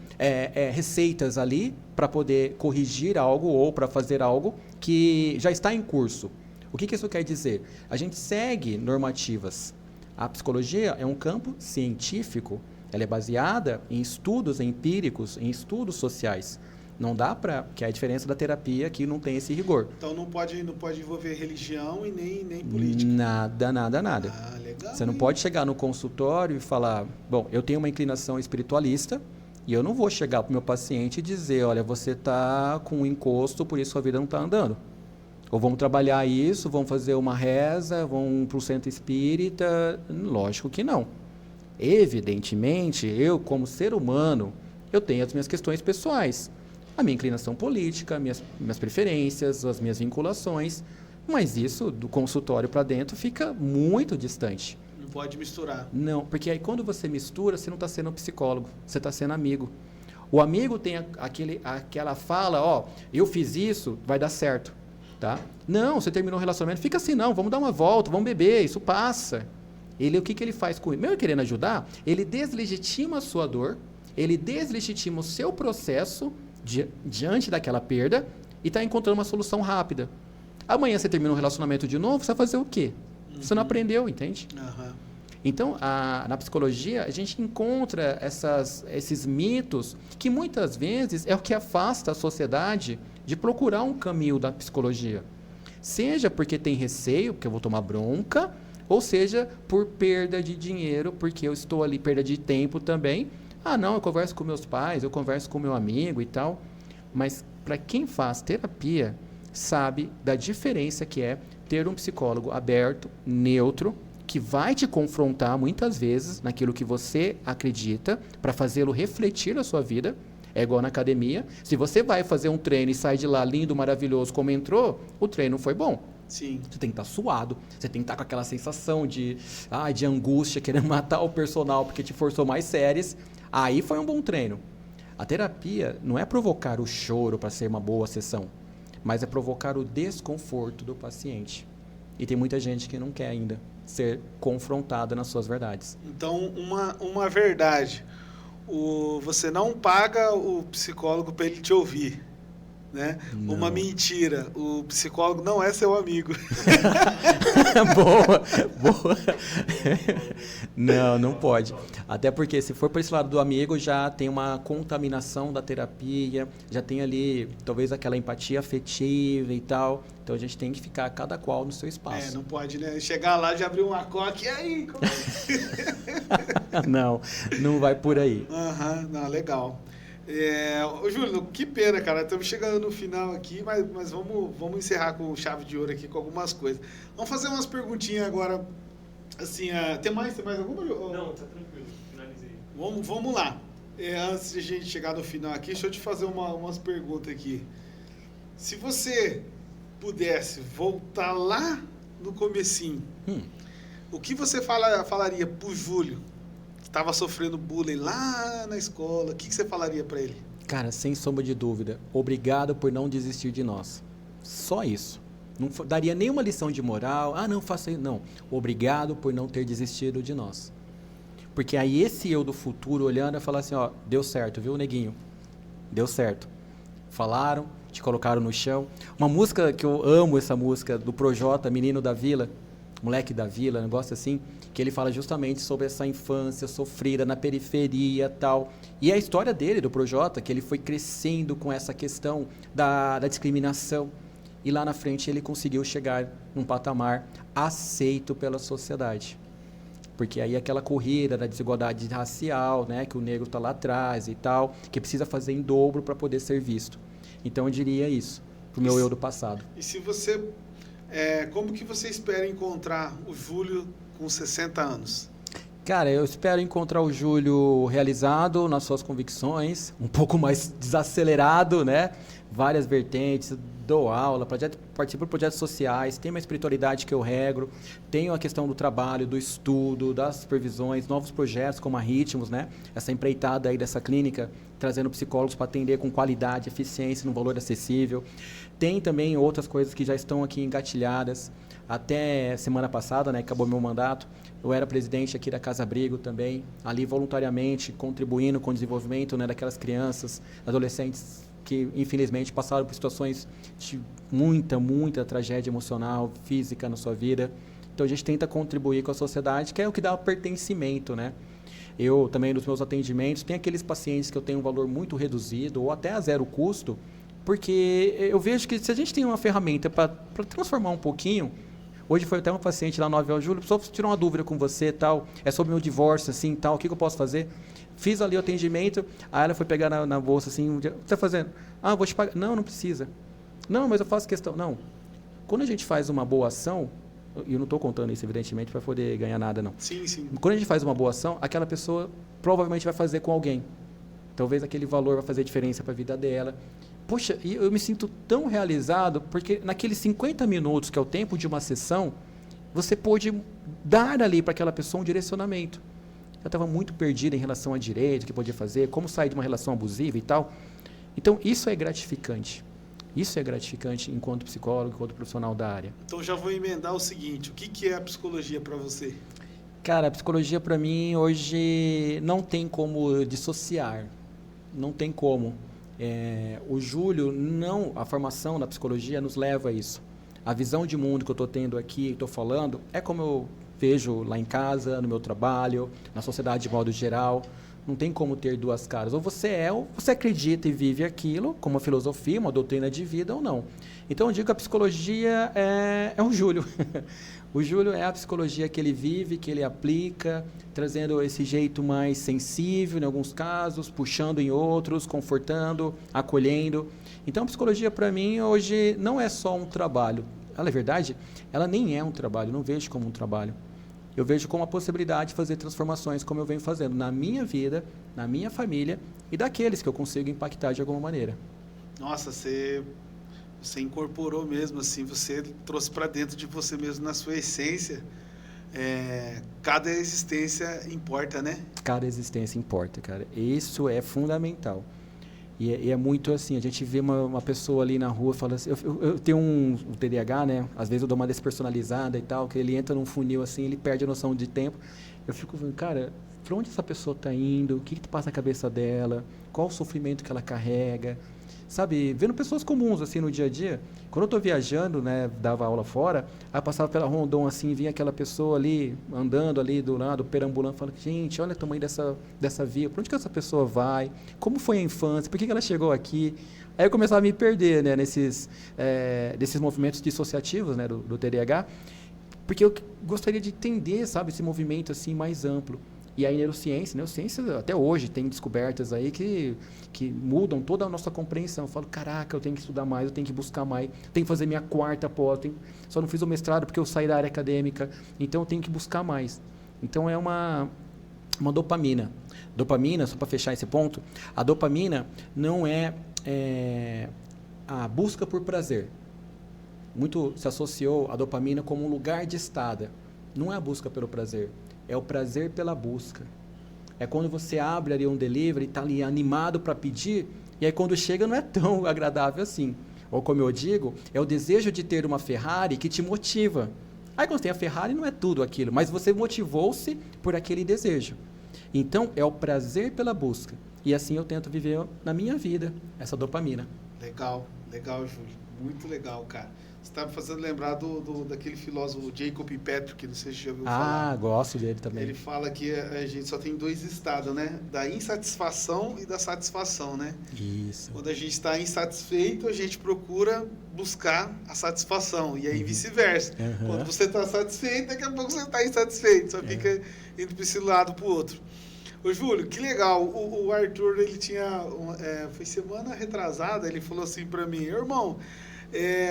receitas ali para poder corrigir algo ou para fazer algo que já está em curso. O que isso quer dizer? A gente segue normativas. A psicologia é um campo científico. Ela é baseada em estudos empíricos, em estudos sociais. Não dá para... Que é a diferença da terapia que não tem esse rigor. Então não pode envolver religião e nem política. Nada. Ah, legal. Você não pode chegar no consultório e falar, bom, eu tenho uma inclinação espiritualista e eu não vou chegar para o meu paciente e dizer, olha, você está com um encosto, por isso sua vida não está andando. Ou vamos trabalhar isso, vamos fazer uma reza, vamos para o centro espírita. Lógico que não. Evidentemente, eu como ser humano, eu tenho as minhas questões pessoais. A minha inclinação política, minhas preferências, as minhas vinculações. Mas isso, do consultório para dentro, fica muito distante. Não pode misturar. Não, porque aí quando você mistura, você não está sendo psicólogo, você está sendo amigo. O amigo tem aquela fala, ó, eu fiz isso, vai dar certo. Tá? Não, você terminou o relacionamento, fica assim não, vamos dar uma volta, vamos beber, isso passa. O que ele faz com ele? Mesmo querendo ajudar, ele deslegitima a sua dor, ele deslegitima o seu processo diante daquela perda e está encontrando uma solução rápida. Amanhã você termina um relacionamento de novo, você vai fazer o quê? Você não aprendeu, entende? Uhum. Então, na psicologia, a gente encontra esses mitos que muitas vezes é o que afasta a sociedade de procurar um caminho da psicologia. Seja porque tem receio, porque eu vou tomar bronca, ou seja, por perda de dinheiro, porque eu estou ali, perda de tempo também. Ah, não, eu converso com meus pais, eu converso com meu amigo e tal. Mas para quem faz terapia, sabe da diferença que é ter um psicólogo aberto, neutro, que vai te confrontar muitas vezes naquilo que você acredita para fazê-lo refletir a sua vida. É igual na academia. Se você vai fazer um treino e sai de lá lindo, maravilhoso como entrou, o treino foi bom. Sim. Você tem que estar suado, você tem que estar com aquela sensação de angústia, querendo matar o personal porque te forçou mais séries. Aí foi um bom treino. A terapia não é provocar o choro para ser uma boa sessão, mas é provocar o desconforto do paciente. E tem muita gente que não quer ainda ser confrontada nas suas verdades. Então, uma verdade. Você não paga o psicólogo para ele te ouvir, né? Não. Uma mentira. O psicólogo não é seu amigo. Boa. Não pode. Até porque se for para esse lado do amigo, já tem uma contaminação da terapia, já tem ali talvez aquela empatia afetiva e tal. Então a gente tem que ficar cada qual no seu espaço. Não pode, né? Chegar lá, já abrir uma coca e aí? Como é? Não vai por aí. Não, legal. Ô, Júlio, que pena, cara. Estamos chegando no final aqui, mas vamos encerrar com chave de ouro aqui com algumas coisas. Vamos fazer umas perguntinhas agora. Assim, tem mais alguma? Não, tá tranquilo. Finalizei. Vamos lá. Antes de a gente chegar no final aqui, deixa eu te fazer umas perguntas aqui. Se você pudesse voltar lá no comecinho, o que você falaria pro Júlio, que estava sofrendo bullying lá na escola? O que você falaria para ele? Cara, sem sombra de dúvida, obrigado por não desistir de nós. Só isso. Não daria nenhuma lição de moral. Não faça isso. Não. Obrigado por não ter desistido de nós. Porque aí esse eu do futuro olhando e falar assim, deu certo, viu, neguinho? Deu certo. Falaram, te colocaram no chão. Uma música que eu amo, essa música do Projota, Menino da Vila, Moleque da Vila, um negócio assim, que ele fala justamente sobre essa infância sofrida na periferia e tal. E a história dele, do Projota, que ele foi crescendo com essa questão da discriminação. E lá na frente ele conseguiu chegar num patamar aceito pela sociedade. Porque aí aquela corrida da desigualdade racial, né, que o negro está lá atrás e tal, que precisa fazer em dobro para poder ser visto. Então eu diria isso, pro meu eu do passado. E se você... como que você espera encontrar o Júlio com 60 anos? Cara, eu espero encontrar o Júlio realizado nas suas convicções, um pouco mais desacelerado, né? Várias vertentes, dou aula, participo de projetos sociais, tenho uma espiritualidade que eu regro, tenho a questão do trabalho, do estudo, das supervisões, novos projetos como a Ritmos, né? Essa empreitada aí dessa clínica, trazendo psicólogos para atender com qualidade, eficiência, num valor acessível. Tem também outras coisas que já estão aqui engatilhadas. Até semana passada, né, acabou meu mandato, eu era presidente aqui da Casa Abrigo também, ali voluntariamente contribuindo com o desenvolvimento, né, daquelas crianças, adolescentes que infelizmente passaram por situações de muita tragédia emocional, física na sua vida. Então a gente tenta contribuir com a sociedade, que é o que dá o pertencimento, né? Eu também, nos meus atendimentos, tem aqueles pacientes que eu tenho um valor muito reduzido ou até a zero custo, porque eu vejo que se a gente tem uma ferramenta para transformar um pouquinho. Hoje foi até uma paciente lá no 9 de julho, só tirar uma dúvida com você e tal, é sobre meu divórcio, assim, tal, o que eu posso fazer? Fiz ali o atendimento, aí ela foi pegar na bolsa, assim, o que você está fazendo? Vou te pagar. Não precisa. Não, mas eu faço questão. Não. Quando a gente faz uma boa ação, e eu não estou contando isso, evidentemente, para poder ganhar nada, não. Sim. Quando a gente faz uma boa ação, aquela pessoa provavelmente vai fazer com alguém. Talvez aquele valor vai fazer diferença para a vida dela. Poxa, e eu me sinto tão realizado, porque naqueles 50 minutos, que é o tempo de uma sessão, você pôde dar ali para aquela pessoa um direcionamento. Eu estava muito perdida em relação a direito, o que podia fazer, como sair de uma relação abusiva e tal. Então, isso é gratificante. Isso é gratificante enquanto psicólogo, enquanto profissional da área. Então, já vou emendar o seguinte, o que é a psicologia para você? Cara, a psicologia para mim hoje não tem como dissociar. Não tem como. O Júlio, a formação da psicologia nos leva a isso. A visão de mundo que eu estou tendo aqui, estou falando, é como eu vejo lá em casa, no meu trabalho, na sociedade de modo geral. Não tem como ter duas caras. Ou você acredita e vive aquilo, como uma filosofia, uma doutrina de vida, ou não. Então eu digo que a psicologia é o Júlio. O Júlio é a psicologia que ele vive, que ele aplica, trazendo esse jeito mais sensível em alguns casos, puxando em outros, confortando, acolhendo. Então a psicologia para mim hoje não é só um trabalho. Ela é verdade? Ela nem é um trabalho, não vejo como um trabalho. eu vejo como a possibilidade de fazer transformações como eu venho fazendo na minha vida, na minha família e daqueles que eu consigo impactar de alguma maneira. Nossa, você incorporou mesmo, assim, você trouxe para dentro de você mesmo, na sua essência. Cada existência importa, né? Cada existência importa, cara. Isso é fundamental. E é muito assim, a gente vê uma pessoa ali na rua, fala assim, eu tenho um TDAH, né? Às vezes eu dou uma despersonalizada e tal, que ele entra num funil assim, ele perde a noção de tempo. Eu fico vendo, cara, para onde essa pessoa está indo? O que passa na cabeça dela? Qual o sofrimento que ela carrega? Sabe, vendo pessoas comuns assim no dia a dia. Quando eu estou viajando, né, dava aula fora, aí passava pela Rondon assim, vinha aquela pessoa ali, andando ali do lado, perambulando, falando, gente, olha o tamanho dessa via, para onde que essa pessoa vai? Como foi a infância? Por que ela chegou aqui? Aí eu começava a me perder, né, desses movimentos dissociativos, né, do TDAH, porque eu gostaria de entender, sabe, esse movimento assim mais amplo. E a neurociência até hoje tem descobertas aí que mudam toda a nossa compreensão. Eu falo, caraca, eu tenho que estudar mais, eu tenho que buscar mais, tenho que fazer minha quarta pós, só não fiz o mestrado porque eu saí da área acadêmica, então eu tenho que buscar mais. Então é uma dopamina. Dopamina, só para fechar esse ponto, a dopamina não é a busca por prazer. Muito se associou a dopamina como um lugar de estada. Não é a busca pelo prazer. É o prazer pela busca. É quando você abre ali um delivery, está ali animado para pedir, e aí quando chega não é tão agradável assim. Ou como eu digo, é o desejo de ter uma Ferrari que te motiva. Aí quando tem a Ferrari não é tudo aquilo, mas você motivou-se por aquele desejo. Então é o prazer pela busca. E assim eu tento viver na minha vida essa dopamina. Legal, Júlio. Muito legal, cara. Você está me fazendo lembrar daquele filósofo Jacob Patrick, não sei se você já ouviu falar. Ah, gosto dele também. Ele fala que a gente só tem dois estados, né? Da insatisfação e da satisfação, né? Isso. Quando a gente está insatisfeito, a gente procura buscar a satisfação. E aí vice-versa. Uhum. Quando você está satisfeito, daqui a pouco você está insatisfeito. Só fica indo para esse lado para o outro. Ô, Júlio, que legal. O Arthur, ele tinha... foi semana retrasada, ele falou assim para mim, irmão...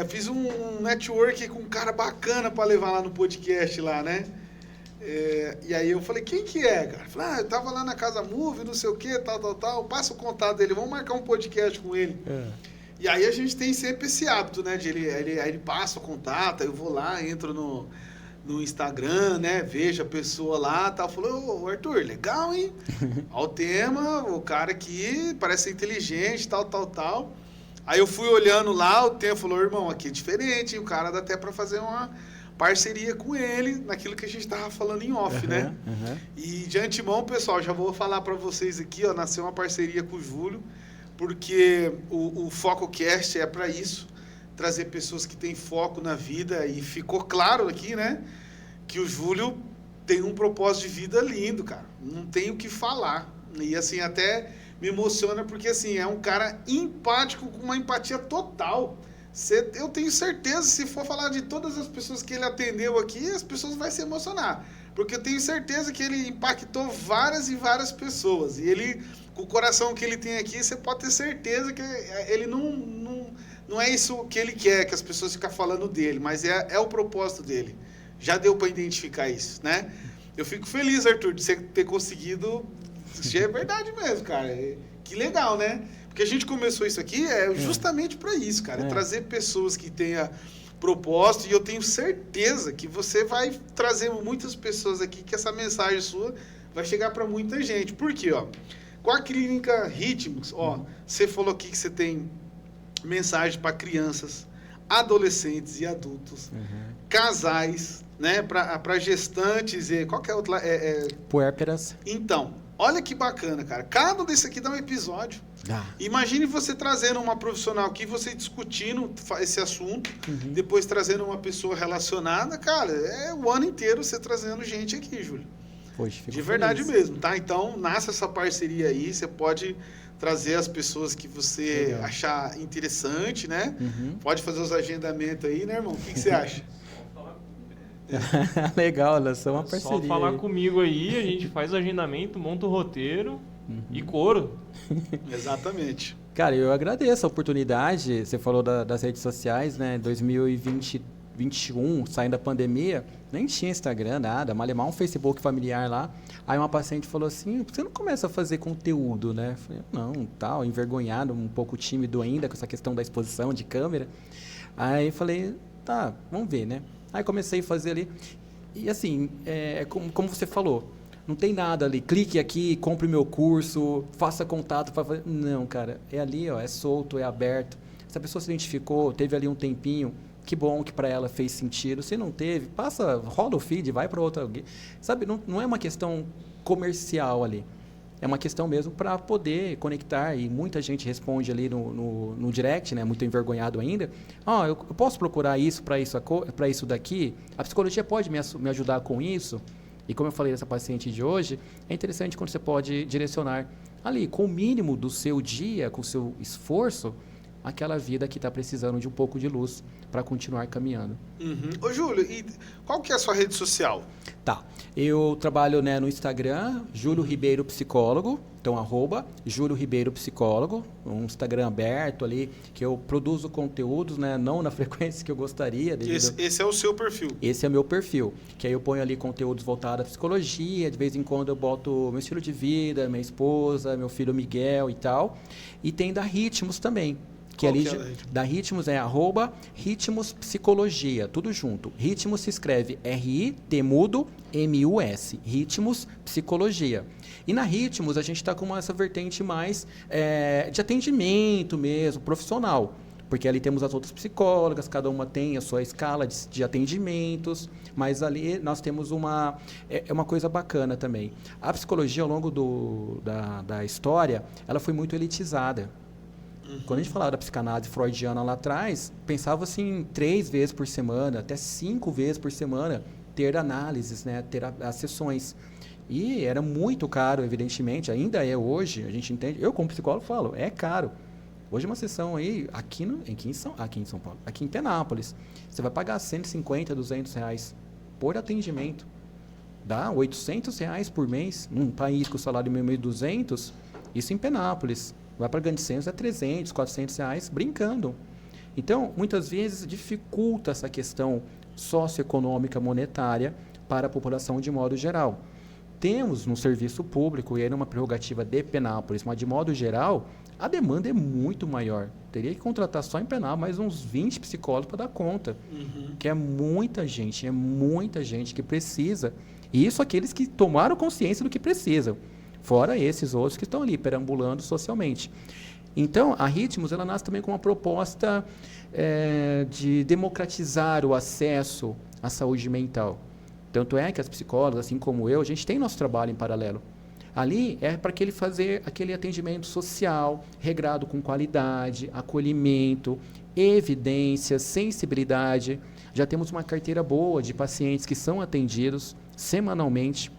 fiz um network com um cara bacana para levar lá no podcast lá, né? E aí eu falei, quem que é, cara? Falei, eu tava lá na Casa Move, não sei o que, tal. Passa o contato dele, vamos marcar um podcast com ele. E aí a gente tem sempre esse hábito, né? De ele passa o contato, aí eu vou lá, entro no Instagram, né? Vejo a pessoa lá, tal. Falei, ô Arthur, legal, hein? Olha o tema, o cara aqui parece ser inteligente, tal. Aí eu fui olhando lá, o tempo falou, irmão, aqui é diferente, o cara dá até para fazer uma parceria com ele naquilo que a gente estava falando em off, né? E de antemão, pessoal, já vou falar para vocês aqui, ó, nasceu uma parceria com o Júlio, porque o FocoCast é para isso, trazer pessoas que têm foco na vida, e ficou claro aqui, né, que o Júlio tem um propósito de vida lindo, cara, não tem o que falar, e assim, até... me emociona porque, assim, é um cara empático, com uma empatia total. Eu tenho certeza, se for falar de todas as pessoas que ele atendeu aqui, as pessoas vão se emocionar. Porque eu tenho certeza que ele impactou várias e várias pessoas. E ele, com o coração que ele tem aqui, você pode ter certeza que ele não é isso que ele quer, que as pessoas ficam falando dele, mas é o propósito dele. Já deu para identificar isso, né? Eu fico feliz, Arthur, de você ter conseguido... Isso é verdade mesmo, cara. Que legal, né? Porque a gente começou isso aqui justamente para isso, cara. Trazer pessoas que tenham propósito, e eu tenho certeza que você vai trazer muitas pessoas aqui, que essa mensagem sua vai chegar para muita gente. Por quê, ó? Com a Clínica Ritmos, ó, você falou aqui que você tem mensagem para crianças, adolescentes e adultos, casais, né? Para gestantes e... Qual que é outra? Puérperas. Então... Olha que bacana, cara. Cada um desse aqui dá um episódio. Imagine você trazendo uma profissional aqui, você discutindo esse assunto, depois trazendo uma pessoa relacionada. Cara, é o ano inteiro você trazendo gente aqui, Júlio. Poxa, fico de verdade feliz mesmo, tá? Então, nasce essa parceria aí, você pode trazer as pessoas que você achar interessante, né? Pode fazer os agendamentos aí, né, irmão? O que você acha? Legal, nós somos uma parceria. Só falar comigo aí, a gente faz o agendamento, monta o roteiro e couro. Exatamente. Cara, eu agradeço a oportunidade. Você falou das redes sociais, né? 2020 2021, saindo da pandemia, nem tinha Instagram, nada, malemar um Facebook familiar lá. Aí uma paciente falou assim, por que você não começa a fazer conteúdo, né? Eu falei, não, tal, envergonhado, um pouco tímido ainda com essa questão da exposição de câmera. Aí falei, tá, vamos ver, né? Aí comecei a fazer ali. E assim, como você falou, não tem nada ali, clique aqui, compre meu curso, faça contato. Não, cara, é ali, ó, é solto, é aberto. Se a pessoa se identificou, teve ali um tempinho, que bom que para ela fez sentido. Se não teve, rola o feed, vai para outra. Sabe, não é uma questão comercial ali. É uma questão mesmo para poder conectar, e muita gente responde ali no direct, né, muito envergonhado ainda. Eu posso procurar isso para isso daqui? A psicologia pode me ajudar com isso? E como eu falei dessa paciente de hoje, é interessante quando você pode direcionar ali, com o mínimo do seu dia, com o seu esforço, aquela vida que está precisando de um pouco de luz para continuar caminhando. Uhum. Ô, Júlio, e qual que é a sua rede social? Tá, eu trabalho, né, no Instagram, Júlio Ribeiro Psicólogo, então @Júlio Ribeiro Psicólogo, um Instagram aberto ali, que eu produzo conteúdos, né, não na frequência que eu gostaria. Esse é o seu perfil? Esse é o meu perfil, que aí eu ponho ali conteúdos voltados à psicologia, de vez em quando eu boto meu estilo de vida, minha esposa, meu filho Miguel e tal, e tem da Ritmos também. Que ali da Ritmos é @Ritmos Psicologia, tudo junto. Ritmos se escreve RITMUS, Ritmos Psicologia. E na Ritmos a gente está com essa vertente mais de atendimento mesmo, profissional. Porque ali temos as outras psicólogas, cada uma tem a sua escala de atendimentos, mas ali nós temos uma coisa bacana também. A psicologia, ao longo da história, ela foi muito elitizada. Quando a gente falava da psicanálise freudiana lá atrás, pensava assim 3 vezes por semana, até 5 vezes por semana, ter análises, né, ter as sessões. E era muito caro, evidentemente, ainda é hoje, a gente entende. Eu, como psicólogo, falo, é caro. Hoje uma sessão aí, aqui em São Paulo, aqui em Penápolis, você vai pagar R$150, R$200 por atendimento. Dá R$800 por mês, num país com o salário mínimo de R$200, isso em Penápolis. Vai para grandes centros é R$300, R$400, brincando. Então, muitas vezes, dificulta essa questão socioeconômica monetária para a população de modo geral. Temos no serviço público, e aí numa prerrogativa de Penápolis, mas de modo geral, a demanda é muito maior. Teria que contratar só em Penápolis mais uns 20 psicólogos para dar conta. Que é muita gente que precisa. E isso aqueles que tomaram consciência do que precisam. Fora esses outros que estão ali perambulando socialmente. Então, a Ritmos ela nasce também com uma proposta de democratizar o acesso à saúde mental. Tanto é que as psicólogas, assim como eu, a gente tem nosso trabalho em paralelo. Ali é para fazer aquele atendimento social, regrado com qualidade, acolhimento, evidência, sensibilidade. Já temos uma carteira boa de pacientes que são atendidos semanalmente,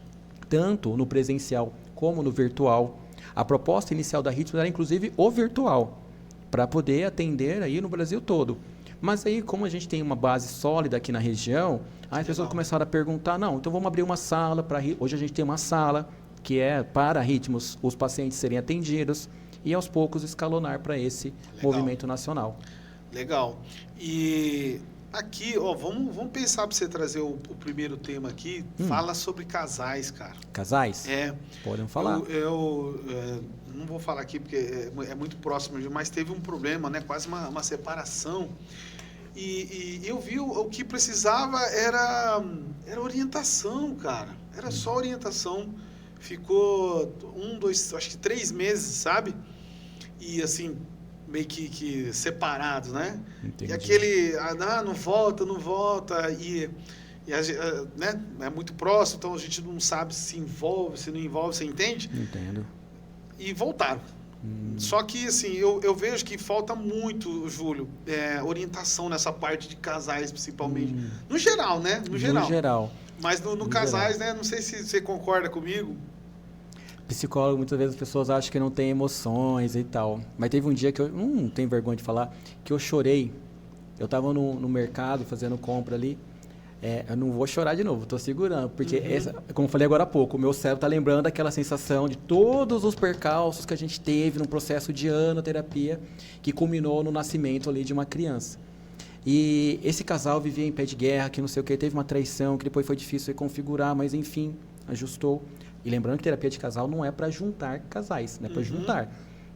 tanto no presencial como no virtual. A proposta inicial da Ritmos era, inclusive, o virtual, para poder atender aí no Brasil todo. Mas aí, como a gente tem uma base sólida aqui na região, aí as pessoas começaram a perguntar, não, então vamos abrir uma sala para... Hoje a gente tem uma sala que é para Ritmos, os pacientes serem atendidos, e aos poucos escalonar para esse movimento nacional. Legal. E... aqui, ó, vamos pensar para você trazer o primeiro tema aqui. Fala sobre casais, cara. Casais? Podem falar. Eu não vou falar aqui porque é muito próximo, mas teve um problema, né? Quase uma separação. E eu vi o que precisava era orientação, cara. Era só orientação. Ficou acho que 3 meses, sabe? E assim... meio que separados, né? Entendi. E aquele, não volta, e né? É muito próximo, então a gente não sabe se envolve, se não envolve, você entende? Entendo. E voltaram. Só que, assim, eu vejo que falta muito, Júlio, orientação nessa parte de casais, principalmente. No geral, né? No geral. Mas no casais, geral. Né? Não sei se você concorda comigo. Psicólogo, muitas vezes as pessoas acham que não tem emoções e tal. Mas teve um dia que eu não tenho vergonha de falar, que eu chorei. Eu estava no mercado fazendo compra ali. Eu não vou chorar de novo, estou segurando. Porque, como eu falei agora há pouco, o meu cérebro está lembrando aquela sensação de todos os percalços que a gente teve num processo de terapia que culminou no nascimento ali de uma criança. E esse casal vivia em pé de guerra, que não sei o que, teve uma traição, que depois foi difícil reconfigurar, mas enfim, ajustou. E lembrando que terapia de casal não é para juntar casais, não é para juntar.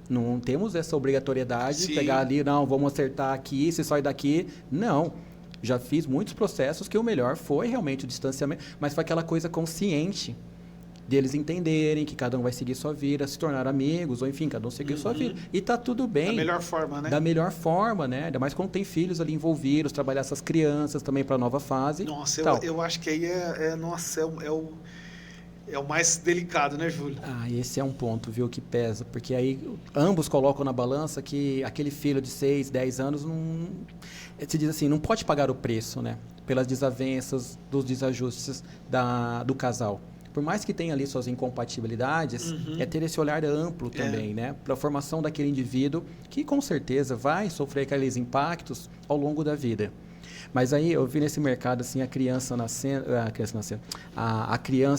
Não temos essa obrigatoriedade de pegar ali, não, vamos acertar aqui, se sai daqui. Não. Já fiz muitos processos que o melhor foi realmente o distanciamento, mas foi aquela coisa consciente deles entenderem que cada um vai seguir sua vida, se tornar amigos, ou enfim, cada um seguir sua vida. E tá tudo bem. Da melhor forma, né? Da melhor forma, né? Ainda mais quando tem filhos ali envolvidos, trabalhar essas crianças também para a nova fase. Nossa, eu acho que aí é o mais delicado, né, Júlio? Ah, esse é um ponto, viu, que pesa. Porque aí ambos colocam na balança que aquele filho de 6, 10 anos não... Se diz assim, não pode pagar o preço, né? Pelas desavenças, dos desajustes do casal. Por mais que tenha ali suas incompatibilidades, é ter esse olhar amplo também, né? Para a formação daquele indivíduo que, com certeza, vai sofrer aqueles impactos ao longo da vida. Mas aí, eu vi nesse mercado, assim, a criança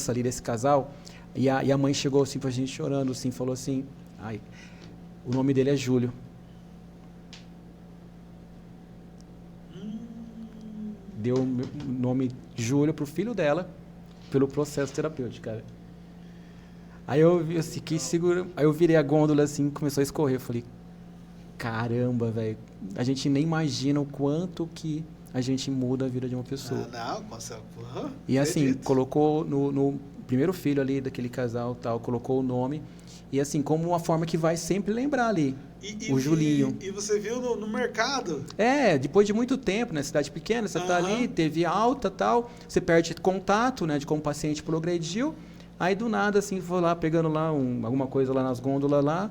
ali desse casal, e a mãe chegou, assim, pra gente chorando, assim, falou assim, ai, o nome dele é Júlio. Deu o nome Júlio pro filho dela, pelo processo terapêutico, cara. Aí eu vi assim, aí eu virei a gôndola assim, começou a escorrer. Eu falei, caramba, velho. A gente nem imagina o quanto que a gente muda a vida de uma pessoa. E assim, colocou no primeiro filho ali daquele casal, tal, colocou o nome. E assim, como uma forma que vai sempre lembrar ali. O Julinho. E você viu no mercado? Depois de muito tempo, né? Cidade pequena, você tá ali, teve alta tal, você perde contato, né? De como o paciente progrediu. Aí do nada, assim, vou lá pegando lá alguma coisa lá nas gôndolas lá.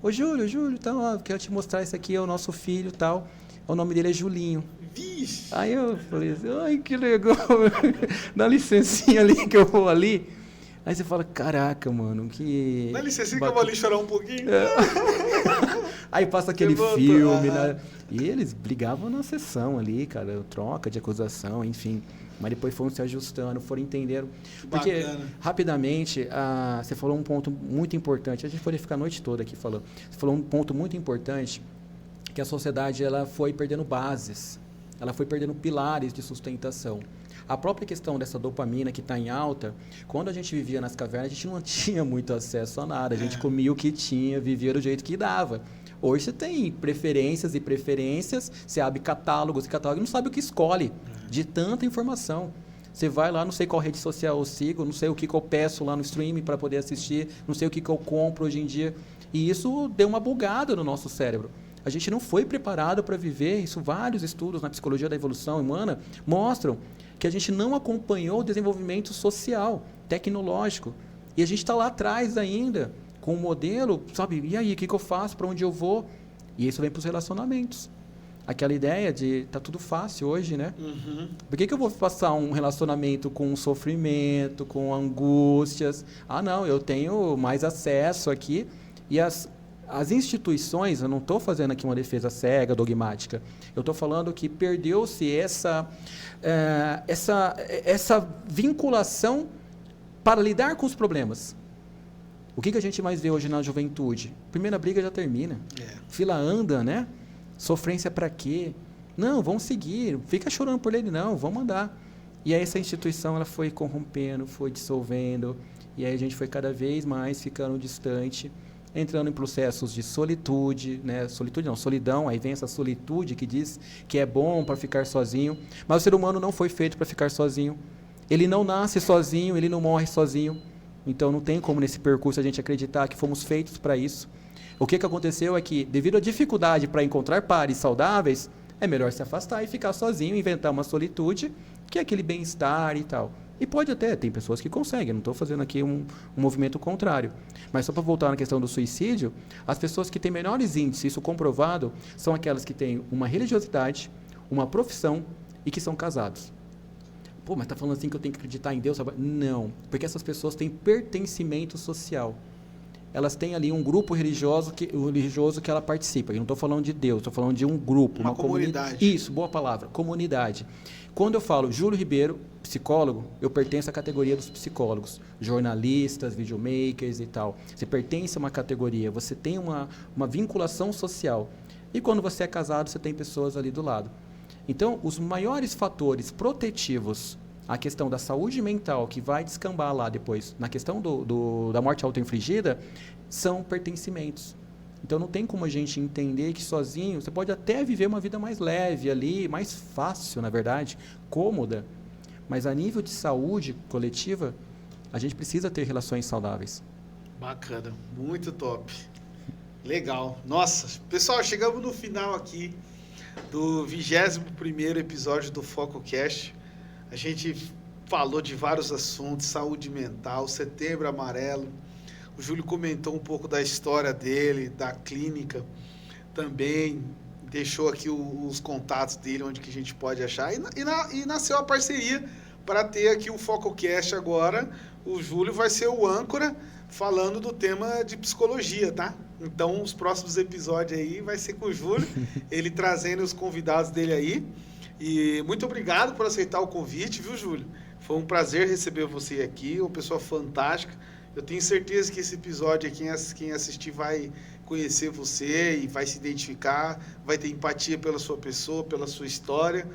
Ô Júlio, tal, ó, quero te mostrar esse aqui, é o nosso filho tal. O nome dele é Julinho. Vixe! Aí eu falei assim, ai, que legal. Dá licencinha ali que eu vou ali. Aí você fala, caraca, mano, que... Dá licença que eu vou ali chorar um pouquinho. Aí passa aquele filme, né? E eles brigavam na sessão ali, cara, troca de acusação, enfim. Mas depois foram se ajustando, foram entendendo. Porque, rapidamente, você falou um ponto muito importante. A gente poderia ficar a noite toda aqui falando. Você falou um ponto muito importante, que a sociedade ela foi perdendo bases. Ela foi perdendo pilares de sustentação. A própria questão dessa dopamina que está em alta, quando a gente vivia nas cavernas, a gente não tinha muito acesso a nada. A gente comia o que tinha, vivia do jeito que dava. Hoje você tem preferências e preferências, você abre catálogos e catálogos e não sabe o que escolhe, de tanta informação. Você vai lá, não sei qual rede social eu sigo, não sei o que eu peço lá no streaming para poder assistir, não sei o que eu compro hoje em dia. E isso deu uma bugada no nosso cérebro. A gente não foi preparado para viver isso. Vários estudos na psicologia da evolução humana mostram que a gente não acompanhou o desenvolvimento social, tecnológico. E a gente está lá atrás ainda, com um modelo, sabe? E aí, o que eu faço? Para onde eu vou? E isso vem para os relacionamentos. Aquela ideia de tá tudo fácil hoje, né? Por que eu vou passar um relacionamento com sofrimento, com angústias? Ah, não, eu tenho mais acesso aqui. E as instituições, eu não estou fazendo aqui uma defesa cega, dogmática. Eu estou falando que perdeu-se essa vinculação para lidar com os problemas. O que a gente mais vê hoje na juventude? Primeira briga já termina. Fila anda, né? Sofrência para quê? Não, vamos seguir. Fica chorando por ele, não. Vamos andar. E aí essa instituição ela foi corrompendo, foi dissolvendo. E aí a gente foi cada vez mais ficando distante, entrando em processos de solitude, né? Solitude não, solidão. Aí vem essa solitude que diz que é bom para ficar sozinho. Mas o ser humano não foi feito para ficar sozinho. Ele não nasce sozinho, ele não morre sozinho. Então não tem como nesse percurso a gente acreditar que fomos feitos para isso. O que aconteceu é que, devido à dificuldade para encontrar pares saudáveis, é melhor se afastar e ficar sozinho, inventar uma solitude, que é aquele bem-estar e tal. E pode até, tem pessoas que conseguem, não estou fazendo aqui um movimento contrário. Mas só para voltar na questão do suicídio, as pessoas que têm menores índices, isso comprovado, são aquelas que têm uma religiosidade, uma profissão e que são casados. Pô, mas está falando assim que eu tenho que acreditar em Deus? Não, porque essas pessoas têm pertencimento social. Elas têm ali um grupo religioso que ela participa. Eu não estou falando de Deus, estou falando de um grupo. Uma comunidade. Isso, boa palavra, comunidade. Quando eu falo Júlio Ribeiro, psicólogo, eu pertenço à categoria dos psicólogos, jornalistas, videomakers e tal. Você pertence a uma categoria, você tem uma vinculação social. E quando você é casado, você tem pessoas ali do lado. Então, os maiores fatores protetivos à questão da saúde mental, que vai descambar lá depois, na questão da morte autoinfligida, são pertencimentos. Então, não tem como a gente entender que sozinho, você pode até viver uma vida mais leve ali, mais fácil, na verdade, cômoda, mas a nível de saúde coletiva, a gente precisa ter relações saudáveis. Bacana, muito top. Legal. Nossa, pessoal, chegamos no final aqui do 21º episódio do FocoCast. A gente falou de vários assuntos, saúde mental, Setembro Amarelo. O Júlio comentou um pouco da história dele, da clínica também, deixou aqui os contatos dele, onde que a gente pode achar. E nasceu a parceria para ter aqui o FocoCast agora. O Júlio vai ser o âncora falando do tema de psicologia, tá? Então, os próximos episódios aí vai ser com o Júlio, ele trazendo os convidados dele aí. E muito obrigado por aceitar o convite, viu, Júlio? Foi um prazer receber você aqui, uma pessoa fantástica. Eu tenho certeza que esse episódio aqui, quem assistir vai conhecer você e vai se identificar, vai ter empatia pela sua pessoa, pela sua história,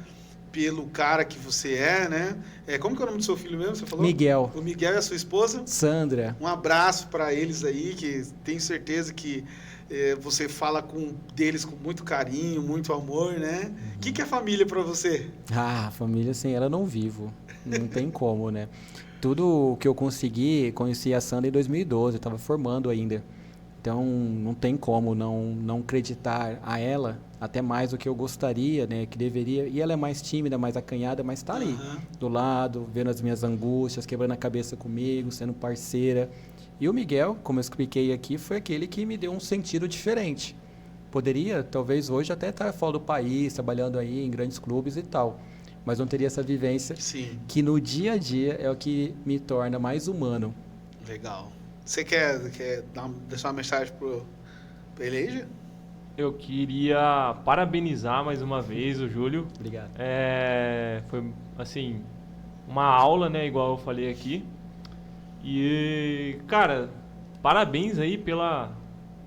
pelo cara que você é, né? Como que é o nome do seu filho mesmo, você falou? Miguel. O Miguel e a sua esposa? Sandra. Um abraço para eles aí, que tenho certeza que você fala deles com muito carinho, muito amor, né? O que é família para você? Ah, família sem ela não vivo. Não tem como, né? Tudo que eu conheci a Sandra em 2012, eu estava formando ainda. Então, não tem como não acreditar a ela, até mais do que eu gostaria, né, que deveria. E ela é mais tímida, mais acanhada, mas está ali, do lado, vendo as minhas angústias, quebrando a cabeça comigo, sendo parceira. E o Miguel, como eu expliquei aqui, foi aquele que me deu um sentido diferente. Poderia, talvez, hoje até estar fora do país, trabalhando aí em grandes clubes e tal, mas não teria essa vivência. Sim. Que no dia a dia é o que me torna mais humano. Legal. Você quer deixar uma mensagem para ele aí, Gê? Eu queria parabenizar mais uma vez o Júlio. Obrigado. Foi, assim, uma aula, né, igual eu falei aqui. E, cara, parabéns aí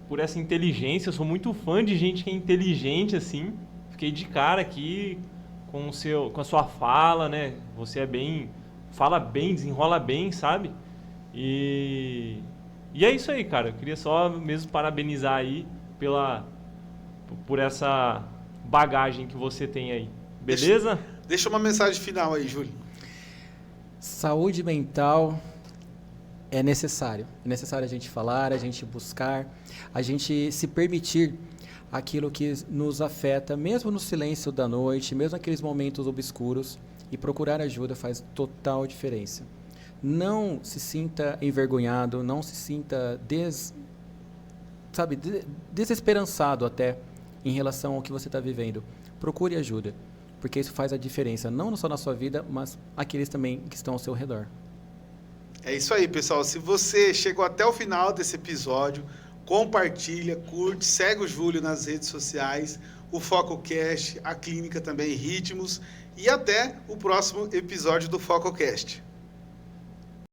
por essa inteligência. Eu sou muito fã de gente que é inteligente, assim. Fiquei de cara aqui com a sua fala, né? Você fala bem, desenrola bem, sabe? E é isso aí, cara. Eu queria só mesmo parabenizar aí por essa bagagem que você tem aí. Beleza? Deixa uma mensagem final aí, Júlio. Saúde mental é necessário. É necessário a gente falar, a gente buscar, a gente se permitir aquilo que nos afeta, mesmo no silêncio da noite, mesmo naqueles momentos obscuros, e procurar ajuda faz total diferença. Não se sinta envergonhado, não se sinta desesperançado até em relação ao que você está vivendo. Procure ajuda, porque isso faz a diferença, não só na sua vida, mas aqueles também que estão ao seu redor. É isso aí, pessoal. Se você chegou até o final desse episódio, compartilha, curte, segue o Júlio nas redes sociais, o FocoCast, a clínica também, Ritmos, e até o próximo episódio do FocoCast.